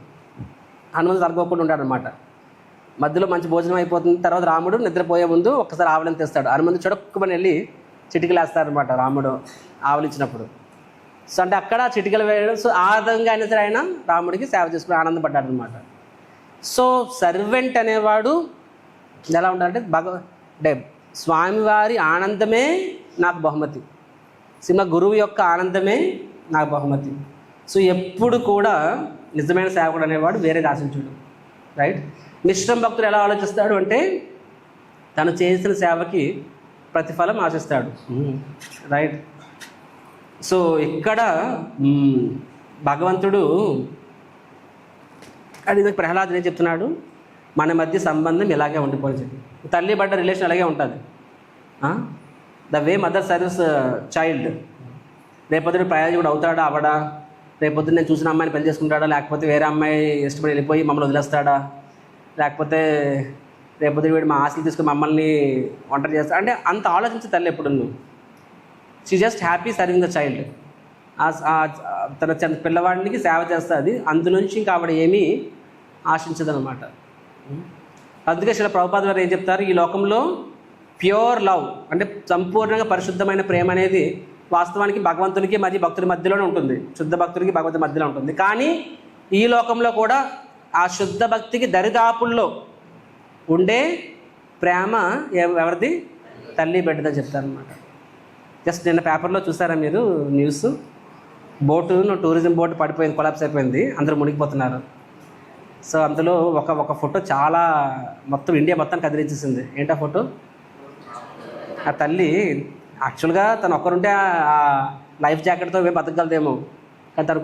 హనుమంతుడు తలగొకుండా ఉంటాడనమాట. మధ్యలో మంచి భోజనం అయిపోతుంది. తర్వాత రాముడు నిద్రపోయే ముందు ఒక్కసారి ఆవులను తెస్తాడు. హనుమంతుడు చొడుక్కుమని వెళ్ళి చిటికలు వేస్తారనమాట రాముడు ఆవులిచ్చినప్పుడు. సో అంటే అక్కడ చిటికలు వేయడం. సో ఆ విధంగా అయినా సరే ఆయన రాముడికి సేవ చేసుకుని ఆనందపడ్డాడు అనమాట. సో సర్వెంట్ అనేవాడు ఎలా ఉండాలంటే అంటే స్వామివారి ఆనందమే నాకు బహుమతి, సింహ గురువు యొక్క ఆనందమే నాకు బహుమతి. సో ఎప్పుడు కూడా నిజమైన సేవకుడు అనేవాడు వేరేది ఆశించుడు, రైట్. మిశ్రమ భక్తుడు ఎలా ఆలోచిస్తాడు అంటే తను చేసిన సేవకి ప్రతిఫలం ఆశిస్తాడు, రైట్. సో ఇక్కడ భగవంతుడు అది ప్రహ్లాదుడు ఏం చెప్తున్నాడు, మన మధ్య సంబంధం ఇలాగే ఉండిపోయి చెప్పి. తల్లి బడ్డ రిలేషన్ అలాగే ఉంటుంది. The way mother service child. రేపొద్దున ప్రయోజకుడు అవుతాడా అవడా, రేపొద్దున నేను చూసిన అమ్మాయిని పెళ్లి చేసుకుంటాడా, లేకపోతే వేరే అమ్మాయి ఇష్టపడి వెళ్ళిపోయి మమ్మల్ని వదిలేస్తాడా, లేకపోతే రేపొద్దున వీడు మా ఆశలు తీసుకుని మమ్మల్ని ఒంటరి చేస్తాడు అంటే అంత ఆలోచించే తల్లి ఎప్పుడు. She just happy serving the child. తన పిల్లవాడికి సేవ చేస్తుంది, అందునుంచి ఇంకా ఆవిడ ఏమీ ఆశించదనమాట. అందుకే శిల ప్రభుపాద గారు ఏం చెప్తారు, ఈ లోకంలో ప్యూర్ లవ్ అంటే సంపూర్ణంగా పరిశుద్ధమైన ప్రేమ అనేది వాస్తవానికి భగవంతునికి మరియు భక్తుడి మధ్యలోనే ఉంటుంది, శుద్ధ భక్తుడికి భగవంతుడి మధ్యలో ఉంటుంది. కానీ ఈ లోకంలో కూడా ఆ శుద్ధ భక్తికి దరిదాపుల్లో ఉండే ప్రేమ ఎవరిది, తల్లి బిడ్డదని చెప్తారనమాట. జస్ట్ నిన్న పేపర్లో చూసారా మీరు న్యూస్, టూరిజం బోటు పడిపోయింది, కొలాప్స్ అయిపోయింది, అందరూ మునిగిపోతున్నారు. సో అందులో ఒక ఫోటో చాలా మొత్తం ఇండియా మొత్తం కదిలించేసింది. ఏంటా ఫోటో, ఆ తల్లి యాక్చువల్గా తను ఒక్కరుంటే ఆ లైఫ్ జాకెట్తో బతకగలదేమో, కానీ తన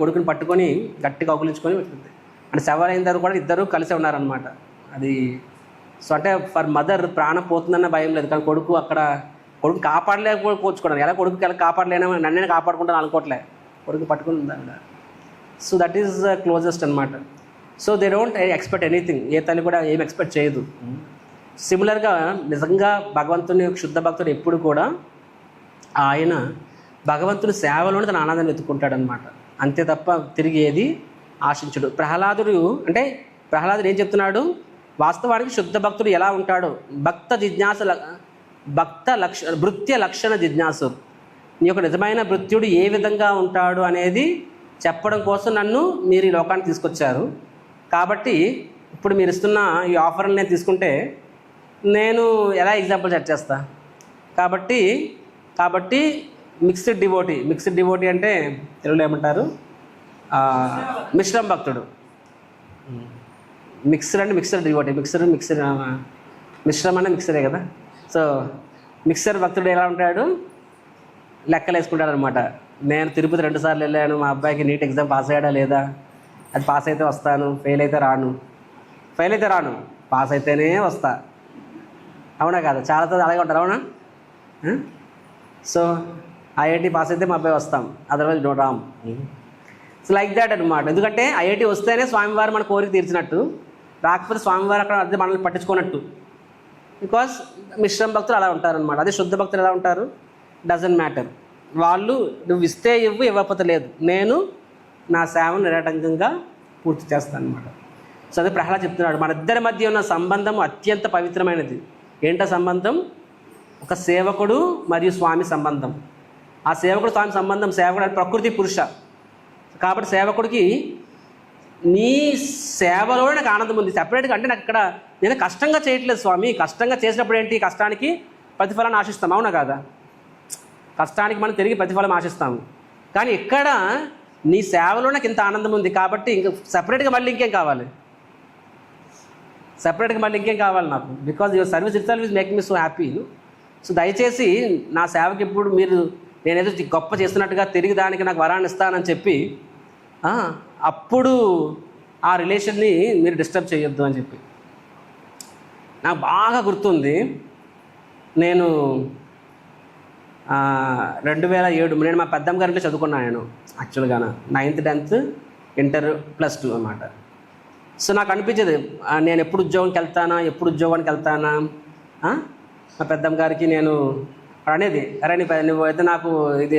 కొడుకుని పట్టుకొని గట్టిగా కౌగులించుకొని పెట్టింది. అంటే సెవెన్ అయిన తర్వాత కూడా ఇద్దరు కలిసే ఉన్నారనమాట. అది సో అంటే ఫర్ మదర్ ప్రాణం పోతుందన్న భయం లేదు, కానీ కొడుకు కాపాడలేకపోవచ్చుకోవడానికి ఎలా కొడుకు ఎలా కాపాడలేనా, నన్నే కాపాడుకుంటాను అనుకోవట్లే, కొడుకు పట్టుకుని ఉందా. సో దట్ ఈస్ క్లోజెస్ట్ అనమాట. So they don't expect anything, ఏ తల్లి కూడా ఏం ఎక్స్పెక్ట్ చేయదు. సిమిలర్గా నిజంగా భగవంతుని శుద్ధ భక్తుడు ఎప్పుడు కూడా ఆయన భగవంతుని సేవలోనే తన ఆనందాన్ని వెతుక్కుంటాడనమాట, అంతే తప్ప తిరిగి ఏది ఆశించడు. ప్రహ్లాదుడు ఏం చెప్తున్నాడు, వాస్తవానికి శుద్ధ భక్తుడు ఎలా ఉంటాడో, భృత్య లక్షణ జిజ్ఞాసు, నీ యొక్క నిజమైన భృత్యుడు ఏ విధంగా ఉంటాడు అనేది చెప్పడం కోసం నన్ను మీరు ఈ లోకానికి తీసుకొచ్చారు. కాబట్టి ఇప్పుడు మీరు ఇస్తున్న ఈ ఆఫర్ని నేను తీసుకుంటే నేను ఎలా ఎగ్జాంపుల్ సెట్ చేస్తా. కాబట్టి మిక్స్డ్ డివోటీ అంటే తెలుగులో ఏమంటారు, మిశ్రమ భక్తుడు. మిక్స్డ్ డివోటీ, మిశ్రమ అంటే మిక్సరే కదా. సో మిక్సర్ భక్తుడు ఎలా ఉంటాడు, లెక్కలు వేసుకుంటాడు అనమాట. నేను తిరుపతి 2 సార్లు వెళ్ళాను, మా అబ్బాయికి నీట్ ఎగ్జామ్ పాస్ అయ్యాడా లేదా, అది పాస్ అయితే వస్తాను, ఫెయిల్ అయితే రాను, పాస్ అయితేనే వస్తా. అవునా కాదా, చాలా అలాగే ఉంటారు, అవునా. సో ఐఐటి పాస్ అయితే మా అబ్బాయి వస్తాం, otherwise don't Ram. So like that అనమాట. ఎందుకంటే ఐఐటి వస్తేనే స్వామివారు మన కోరిక తీర్చినట్టు, రాకపోతే స్వామివారు అక్కడ అదే మనల్ని పట్టించుకున్నట్టు. బికాస్ మిశ్రమ భక్తులు అలా ఉంటారనమాట. అదే శుద్ధ భక్తులు ఎలా ఉంటారు, డజంట్ మ్యాటర్, వాళ్ళు నువ్వు ఇస్తే ఇవ్వకపోతే లేదు, నేను నా సేవను నిరాటంకంగా పూర్తి చేస్తాను అనమాట. సో అదే ప్రహ్లాద్ చెప్తున్నాడు, మన ఇద్దరి మధ్య ఉన్న సంబంధం అత్యంత పవిత్రమైనది. ఏంటో సంబంధం, ఒక సేవకుడు మరియు స్వామి సంబంధం. ఆ సేవకుడు స్వామి సంబంధం, సేవకుడు అంటే ప్రకృతి పురుష. కాబట్టి సేవకుడికి నీ సేవలోనే నాకు ఆనందం ఉంది. సెపరేట్గా అంటే నాకు ఇక్కడ నేను కష్టంగా చేయట్లేదు స్వామి, కష్టంగా చేసినప్పుడు ఏంటి, కష్టానికి ప్రతిఫలాన్ని ఆశిస్తాం, అవునా కాదా. కష్టానికి మనం తిరిగి ప్రతిఫలం ఆశిస్తాము. కానీ ఇక్కడ నీ సేవలో నాకు ఇంత ఆనందం ఉంది కాబట్టి ఇంకా సెపరేట్గా మళ్ళీ ఇంకేం కావాలి నాకు, because your service it self is making me so happy. So దయచేసి నా సేవకి ఇప్పుడు మీరు నేనేదో గొప్ప చేస్తున్నట్టుగా తిరిగి దానికి నాకు వరాన్ని ఇస్తానని చెప్పి అప్పుడు ఆ రిలేషన్ని మీరు డిస్టర్బ్ చేయొద్దు అని చెప్పి. నాకు బాగా గుర్తుంది, నేను 2007 నేను మా పెద్దమ్మ గారింట్లో చదువుకున్నాను. నేను యాక్చువల్గా 9th 10th ఇంటర్ +2 అన్నమాట. సో నాకు అనిపించేది నేను ఎప్పుడు ఉద్యోగానికి వెళ్తానా. మా పెద్దమ్మ గారికి నేను అనేది, అరే నువ్వు అయితే నాకు ఇది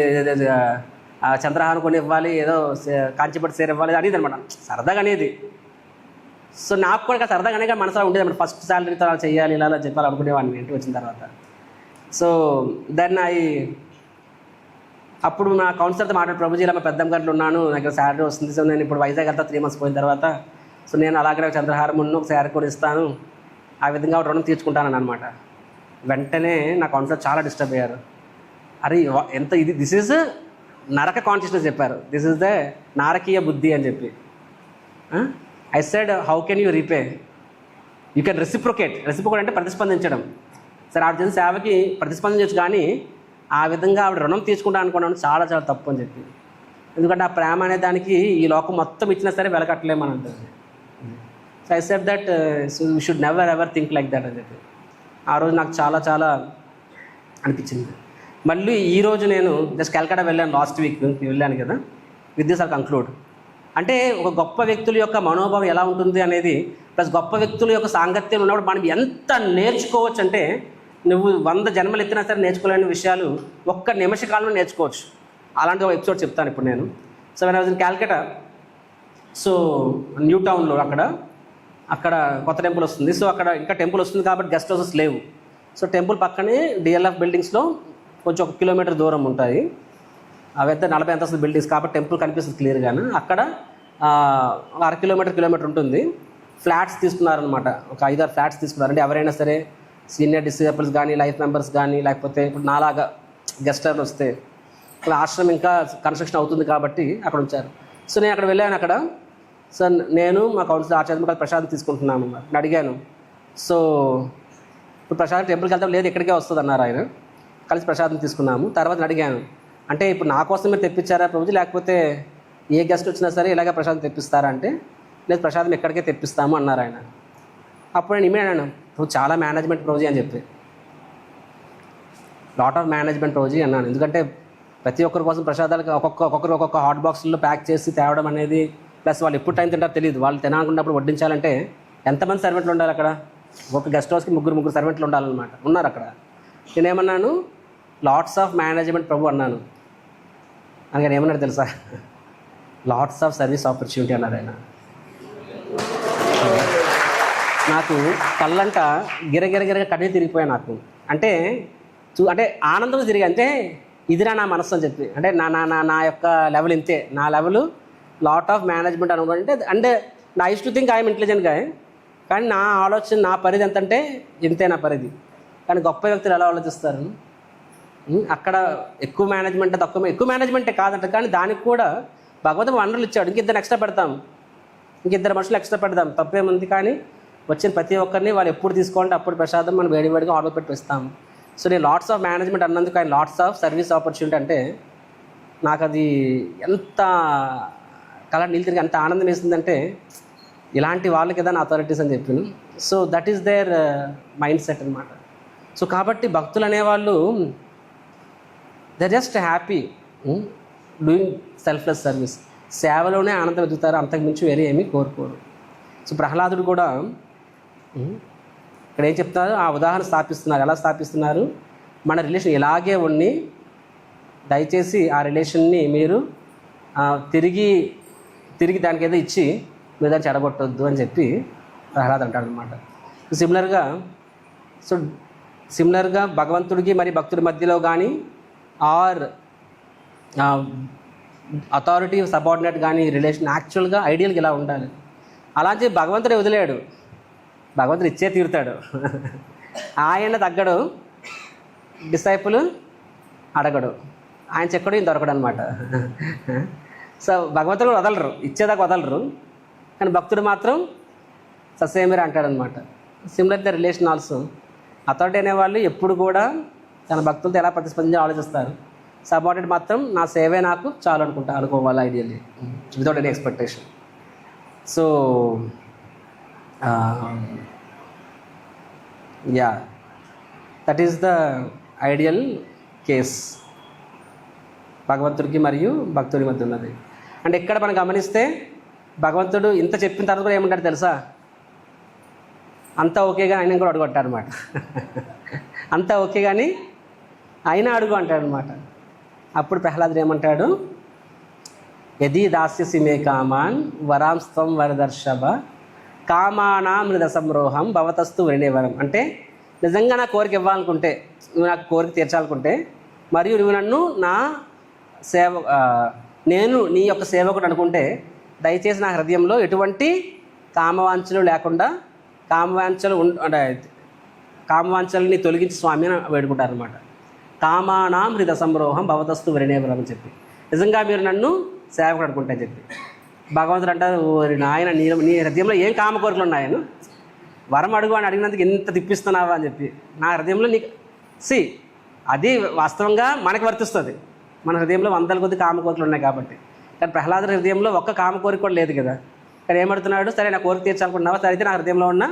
చంద్రహారం కొని ఇవ్వాలి, ఏదో కాంచిపట్టు సేర ఇవ్వాలి అనేది అనమాట, సరదాగా అనేది. సో నాకు కూడా సరదాగానే మనసులో ఉండేది అప్పుడు ఫస్ట్ శాలరీతో అలా చేయాలి ఇలా చెప్పాలి అనుకునేవాడిని ఇంటికి వచ్చిన తర్వాత. సో దెన్ అప్పుడు నా కౌన్సిలర్తో మాట్లాడు, ప్రభుజీ ఇలా మా పెద్దమ్మ గంటలు ఉన్నాను, నాకు శాలరీ వస్తుంది, సో నేను ఇప్పుడు వైజాగ్ వెళ్తా 3 months పోయిన తర్వాత, సో నేను అలాగే చంద్రహారం ఉన్న ఒక శారీ కూడా ఇస్తాను, ఆ విధంగా రుణం తీర్చుకుంటానని అనమాట. వెంటనే నా కౌన్సిలర్ చాలా డిస్టర్బ్ అయ్యారు. అరే ఎంత ఇది, దిస్ ఈజ్ నరక కాన్షియస్నెస్ చెప్పారు, దిస్ ఈజ్ ద నారకీయ బుద్ధి అని చెప్పి. I said how can you repay, you can reciprocate అంటే ప్రతిస్పందించడం. సరే ఆవిడ చేసిన సేవకి ప్రతిస్పందించవచ్చు, కానీ ఆ విధంగా ఆవిడ రుణం తీసుకుంటా అనుకున్నాను చాలా చాలా తప్పు అని చెప్పి. ఎందుకంటే ఆ ప్రేమ అనే దానికి ఈ లోకం మొత్తం ఇచ్చినా సరే వెలకట్టలేమని అంటుంది. So I said that so you should never ever think like that అని చెప్పి. ఆ రోజు నాకు చాలా చాలా అనిపించింది. మళ్ళీ ఈరోజు నేను జస్ట్ కలకత్తా వెళ్ళాను, లాస్ట్ వీక్ వెళ్ళాను కదా. With this are conclude. అంటే ఒక గొప్ప వ్యక్తుల యొక్క మనోభావం ఎలా ఉంటుంది అనేది, ప్లస్ గొప్ప వ్యక్తుల యొక్క సాంగత్యం ఉన్నప్పుడు మనం ఎంత నేర్చుకోవచ్చు అంటే, నువ్వు 100 జన్మలు ఎత్తినా సరే నేర్చుకోలేని విషయాలు ఒక్క నిమిష కాలంలో నేర్చుకోవచ్చు. అలాంటి ఒక ఎపిసోడ్ చెప్తాను ఇప్పుడు నేను. So when I was in Calcutta, so new టౌన్లో అక్కడ కొత్త టెంపుల్ వస్తుంది. సో అక్కడ ఇంకా టెంపుల్ వస్తుంది కాబట్టి గెస్ట్ హౌసెస్ లేవు. సో టెంపుల్ పక్కనే డిఎల్ఎఫ్ బిల్డింగ్స్లో కొంచెం 1 kilometer దూరం ఉంటాయి. అవైతే 40 అంతస్తుల బిల్డింగ్స్ కాబట్టి టెంపుల్ కనిపిస్తుంది క్లియర్గాను. అక్కడ 1/2 kilometer ఉంటుంది. ఫ్లాట్స్ తీసుకున్నారనమాట, ఒక 5-6 ఫ్లాట్స్ తీసుకున్నారు. అంటే ఎవరైనా సరే సీనియర్ డిసేబుల్స్ కానీ, లైఫ్ మెంబర్స్ కానీ, లేకపోతే ఇప్పుడు నాలాగా గెస్టర్లు వస్తే ఇప్పుడు ఆశ్రమం ఇంకా కన్స్ట్రక్షన్ అవుతుంది కాబట్టి అక్కడ ఉంచారు. సో నేను అక్కడ వెళ్ళాను. అక్కడ సో నేను మా కౌన్సిలర్ ఆచార్య ప్రసాదం తీసుకుంటున్నాను. నేను అడిగాను, సో ఇప్పుడు ప్రసాదం టెంపుల్కి వెళ్తాం, లేదు ఇక్కడికే వస్తుంది అన్నారు ఆయన. కలిసి ప్రసాదం తీసుకున్నాము. తర్వాత అడిగాను, అంటే ఇప్పుడు నా కోసం మీరు తెప్పించారా ప్రభుజీ, లేకపోతే ఏ గెస్ట్ వచ్చినా సరే ఇలాగే ప్రసాదం తెప్పిస్తారా అంటే, లేదు ప్రసాదం ఎక్కడికే తెప్పిస్తాము అన్నారు ఆయన. అప్పుడు నేను ఇమీడియట్ అన్నాను, నువ్వు చాలా మేనేజ్మెంట్ ప్రభుజీ అని చెప్పి, లాట్ ఆఫ్ మేనేజ్మెంట్ ప్రభుజీ అన్నాను. ఎందుకంటే ప్రతి ఒక్కరి కోసం ప్రసాదాలకు ఒక్కొక్కరు ఒక్కొక్క హాట్ బాక్స్లో ప్యాక్ చేసి తేవడం అనేది, ప్లస్ వాళ్ళు ఎప్పుడు టైం తింటారో తెలియదు. వాళ్ళు తినాలనుకున్నప్పుడు వడ్డించాలంటే ఎంతమంది సర్వెంట్లు ఉండాలి అక్కడ? ఒక గెస్ట్ హౌస్కి 3 సర్వెంట్లు ఉండాలన్నమాట. ఉన్నారు అక్కడ. నేనేమన్నాను, లాట్స్ ఆఫ్ మేనేజ్మెంట్ ప్రభు అన్నాను. అని ఏమన్నాడు తెలుసా, లాట్స్ ఆఫ్ సర్వీస్ ఆపర్చునిటీ అన్నారు ఆయన. నాకు కళ్ళంట గిరగిరగిరగా కన్నీరు తిరిగిపోయాయి నాకు. అంటే ఆనందం తిరిగి, అంటే ఇదిరా నా మనస్సు అని చెప్పి, అంటే నా యొక్క లెవెల్ ఇంతే, నా లెవెల్ లాట్ ఆఫ్ మేనేజ్మెంట్ అనుకుంటే, అంటే నా use to think I'm intelligent గా, కానీ నా ఆలోచన, నా పరిధి ఎంతంటే ఇంతే నా పరిధి. కానీ గొప్ప వ్యక్తులు ఎలా ఆలోచిస్తారు, అక్కడ ఎక్కువ మేనేజ్మెంట్ తక్కువ, ఎక్కువ మేనేజ్మెంటే కాదంట, కానీ దానికి కూడా భగవంతుడు వనరులు ఇచ్చాడు. ఇంకిద్దరు ఎక్స్ట్రా పెడతాం, ఇంకిద్దరు మనుషులు ఎక్స్ట్రా పెడదాం, తప్పేముంది. కానీ వచ్చిన ప్రతి ఒక్కరిని వాళ్ళు ఎప్పుడు తీసుకోండి అప్పుడు ప్రసాదం మనం వేడివేడిగా ఆర్డర్ పెట్టి ఇస్తాం. సో నేను లాట్స్ ఆఫ్ మేనేజ్మెంట్ అన్నందుకు ఆయన లాట్స్ ఆఫ్ సర్వీస్ ఆపర్చునిటీ అంటే, నాకు అది ఎంత కళ నీళ్ళు తిరిగి ఎంత ఆనందం వేస్తుందంటే, ఇలాంటి వాళ్ళకి ఏదైనా అథారిటీస్ అని చెప్పాను. So that is their mindset అనమాట. సో కాబట్టి భక్తులు అనేవాళ్ళు they just happy doing selfless service, సేవలోనే ఆనందం వెతుకుతారు, అంతకుమించి వేరే ఏమీ కోరుకోరు. సో ప్రహ్లాదుడు కూడా ఇక్కడ ఏం చెప్తున్నారు, ఆ ఉదాహరణ స్థాపిస్తున్నారు. ఎలా స్థాపిస్తున్నారు, మన రిలేషన్ ఇలాగే ఉండి దయచేసి ఆ రిలేషన్ని మీరు తిరిగి దానికి ఏదో ఇచ్చి మీరు దాన్ని చెడగొట్టొద్దు అని చెప్పి ప్రహ్లాద్ అంటాడు అనమాట. సిమిలర్గా భగవంతుడికి మరి భక్తుడి మధ్యలో కానీ, ఆర్ అథారిటీ సబార్డినేట్ కానీ రిలేషన్ యాక్చువల్గా ఐడియల్గా ఇలా ఉండాలి. అలాంటి భగవంతుడే వదిలేడు, భగవంతుడు ఇచ్చే తీరుతాడు. ఆయన తగ్గడు, డిసైపుల్ అడగడు, ఆయన చెక్కడు ఈయన దొరకడు అనమాట. సో భగవంతుడు వదలరు, ఇచ్చేదాకా వదలరు, కానీ భక్తుడు మాత్రం ససేమిరా అంటాడనమాట. Similar the relation also. Authority అనేవాళ్ళు ఎప్పుడు కూడా తన భక్తులతో ఎలా ప్రతిస్పందించి ఆలోచిస్తారు. సబార్డినేట్ మాత్రం నా సేవే నాకు చాలు అనుకోవాలి ideally, without any expectation. So that is the ideal case భగవంతుడికి మరియు భక్తుడి మధ్య ఉన్నది. అంటే ఇక్కడ మనం గమనిస్తే భగవంతుడు ఇంత చెప్పిన తర్వాత కూడా ఏమంటాడు తెలుసా, అంతా ఓకే కానీ ఆయన కూడా అడుగుంటాడు అనమాట. అంతా ఓకే కానీ అయినా అడుగు అంటాడు అనమాట. అప్పుడు ప్రహ్లాదుడు ఏమంటాడు, యది దాస్యసి మే కామాన్ వరాంస్త్వం వరదర్శభ కామానాం హృద సంరోహం భవతస్తు వరిణేవరం. అంటే నిజంగా నా కోరిక ఇవ్వాలనుకుంటే, నువ్వు నాకు కోరిక తీర్చాలనుకుంటే, మరియు నువ్వు నన్ను నా నేను నీ యొక్క సేవకుడు అనుకుంటే, దయచేసి నా హృదయంలో ఎటువంటి కామవాంఛలు లేకుండా కామవాంఛల్ని తొలగించి స్వామి అని వేడుకుంటారనమాట. కామానాం హృద సంరోహం భవతస్తు వరిణేవరం అని చెప్పి, నిజంగా మీరు నన్ను సేవకుడు అనుకుంటే అని చెప్పి. భగవంతుడు అంటారు, ఓరి నాయన నీ హృదయంలో ఏం కామ కోరికలు ఉన్నాయను, వరం అడుగు అని అడిగినందుకు ఇంత తిప్పిస్తున్నావా అని చెప్పి. నా హృదయంలో నీకు అది వాస్తవంగా మనకి వర్తిస్తుంది. మన హృదయంలో వందల కొద్ది కామ కోరికలు ఉన్నాయి కాబట్టి. కానీ ప్రహ్లాద హృదయంలో ఒక్క కామ కోరిక కూడా లేదు కదా. కానీ ఏమడుతున్నాడు, సరే నా కోరిక తీర్చాలనుకుంటున్నావా, సరే అయితే నా హృదయంలో ఉన్న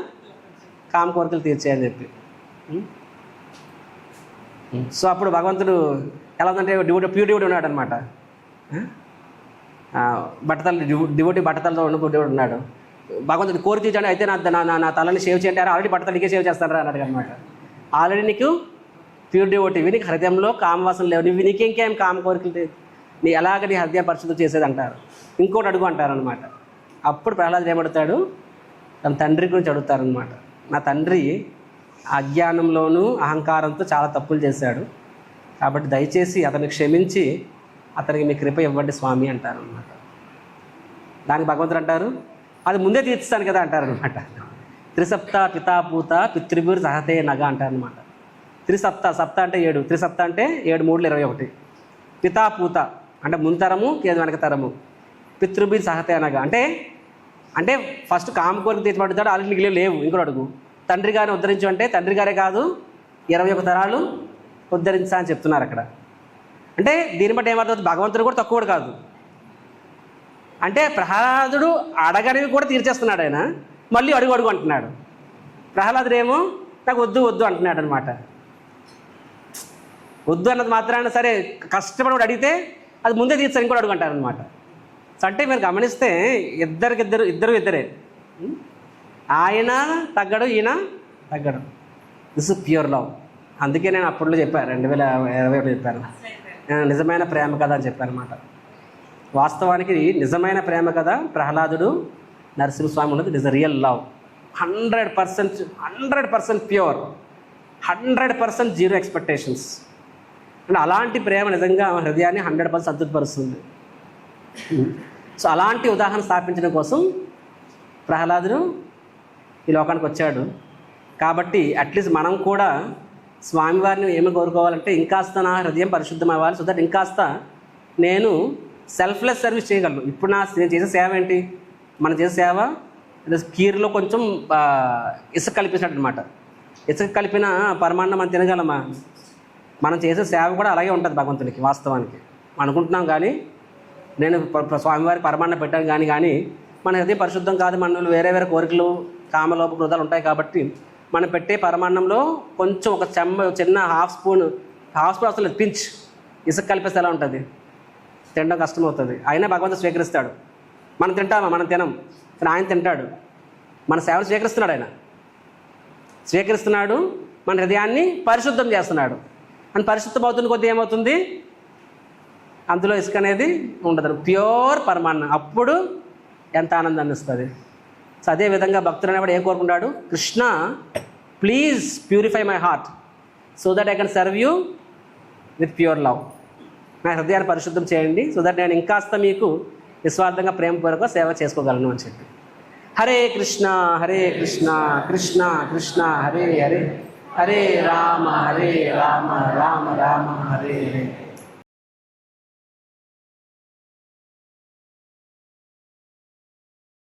కామ కోరికలు తీర్చేయని చెప్పి. సో అప్పుడు భగవంతుడు ఎలా ఉందంటే ప్యూర్ డివోటీ ఉన్నాడు అనమాట. డివోటీ బట్టతలతో ఉన్న డివోటీ ఉన్నాడు. భగవంతుడు కోరిక తీర్చాడు, అయితే నా తలని సేవ్ చేయండి. ఆల్రెడీ బట్టతలకే సేవ్ చేస్తాను అన్నాడు అనమాట. ఆల్రెడీ నీకు ప్యూర్ డివోటీవి, నీకు హృదయంలో కామవాసన లేవు, నీకేం కామ కోరికలు లేదు, నీ ఎలాగ నీ హృదయం పరిశుద్ధి చేసేది అంటారు. ఇంకోటి అడుగు అంటారు అనమాట. అప్పుడు ప్రహ్లాదుడు ఏమడుతాడు, తన తండ్రి గురించి అడుగుతారనమాట. నా తండ్రి అజ్ఞానంలోనూ అహంకారంతో చాలా తప్పులు చేశాడు, కాబట్టి దయచేసి అతన్ని క్షమించి అతనికి మీ కృప ఇవ్వండి స్వామి అంటారు అనమాట. దానికి భగవంతుడు అంటారు, అది ముందే తీర్చుతాను కదా అంటారనమాట. త్రిసప్త పితాపూత పితృభిర్ సహతే నగ అంటారనమాట. సప్త అంటే 7, త్రిసప్త అంటే 7 3 21. పితాపూత అంటే ముంతరము కేదు వెనక తరము. పితృభిర్ సహతే నగ అంటే ఫస్ట్ కామ కోరిక తీర్చబడతాడు, ఆల్రెడీ నీకు లేవు, ఇంకోటి అడుగు. తండ్రి గారిని ఉద్ధరించు అంటే తండ్రి గారే కాదు 21 తరాలు ఉద్ధరించా అని చెప్తున్నారు అక్కడ. అంటే దీన్ని బట్టి ఏమవుతుంది, భగవంతుడు కూడా తక్కువ కాదు. అంటే ప్రహ్లాదుడు అడగనివి కూడా తీర్చేస్తున్నాడు ఆయన, మళ్ళీ అడుగు అంటున్నాడు. ప్రహ్లాదుడు ఏమో నాకు వద్దు అంటున్నాడు అనమాట. వద్దు అన్నది మాత్రాన సరే కష్టపడి అడిగితే అది ముందే తీర్చారు, ఇంకోటి అడుగు అంటారనమాట. అంటే మీరు గమనిస్తే ఇద్దరే, ఆయన తగ్గడు ఈయన తగ్గడు. This is pure love. అందుకే నేను అప్పట్లో చెప్పాను, 2021 చెప్పాను, నిజమైన ప్రేమ కథ అని చెప్పాను అనమాట. వాస్తవానికి నిజమైన ప్రేమ కథ ప్రహ్లాదుడు నరసింహస్వామి ఉన్నది. It is a real love. 100% pure, 100% zero expectations. అంటే అలాంటి ప్రేమ నిజంగా హృదయాన్ని 100% సంతృప్తిపరుస్తుంది. సో అలాంటి ఉదాహరణ స్థాపించడం కోసం ప్రహ్లాదుడు ఈ లోకానికి వచ్చాడు. కాబట్టి అట్లీస్ట్ మనం కూడా స్వామివారిని ఏమి కోరుకోవాలంటే, ఇంకాస్త నా హృదయం పరిశుద్ధం అవ్వాలి, సో దట్ ఇంకాస్త నేను సెల్ఫ్లెస్ సర్వీస్ చేయగలను. ఇప్పుడు నేను చేసే సేవ ఏంటి, మనం చేసే సేవ కీరులో కొంచెం ఇసుక కలిపేసినట్టు అనమాట. ఇసుక కలిపిన పరమాన్నం మనం తినగలమా? మనం చేసే సేవ కూడా అలాగే ఉంటుంది భగవంతునికి. వాస్తవానికి అనుకుంటున్నాం, కానీ నేను స్వామివారికి పరమాన్నం పెట్టాను కానీ మన హృదయం పరిశుద్ధం కాదు. మనలో వేరే కోరికలు, కామలోప క్రోధాలు ఉంటాయి. కాబట్టి మనం పెట్టే పరమాన్నంలో కొంచెం ఒక చిన్న హాఫ్ స్పూన్ అసలు పించ్ ఇసుక కలిపేస్తే ఎలా ఉంటుంది, తినడం కష్టమవుతుంది. అయినా భగవంతుడు స్వీకరిస్తాడు. మనం తింటామా? మనం తినం, కానీ ఆయన తింటాడు. మన సేవలు స్వీకరిస్తున్నాడు. ఆయన స్వీకరిస్తున్నాడు, మన హృదయాన్ని పరిశుద్ధం చేస్తున్నాడు. అని పరిశుద్ధం అవుతున్న కొద్దీ ఏమవుతుంది, అందులో ఇసుక అనేది ఉండదు, ప్యూర్ పరమాన్నం. అప్పుడు ఎంత ఆనందాన్ని ఇస్తుంది. సో అదేవిధంగా భక్తుడు అనేవాడు ఏం కోరుకుంటాడు, Krishna please purify my heart so that I can serve you with pure love. నా హృదయాన్ని పరిశుద్ధం చేయండి, సో దట్ నేను ఇంకాస్త మీకు నిస్వార్థంగా ప్రేమపూర్వక సేవ చేసుకోగలను అని చెప్పి. హరే కృష్ణ కృష్ణ కృష్ణ హరే హరే, హరే రామ రామ రామ హరే హరే.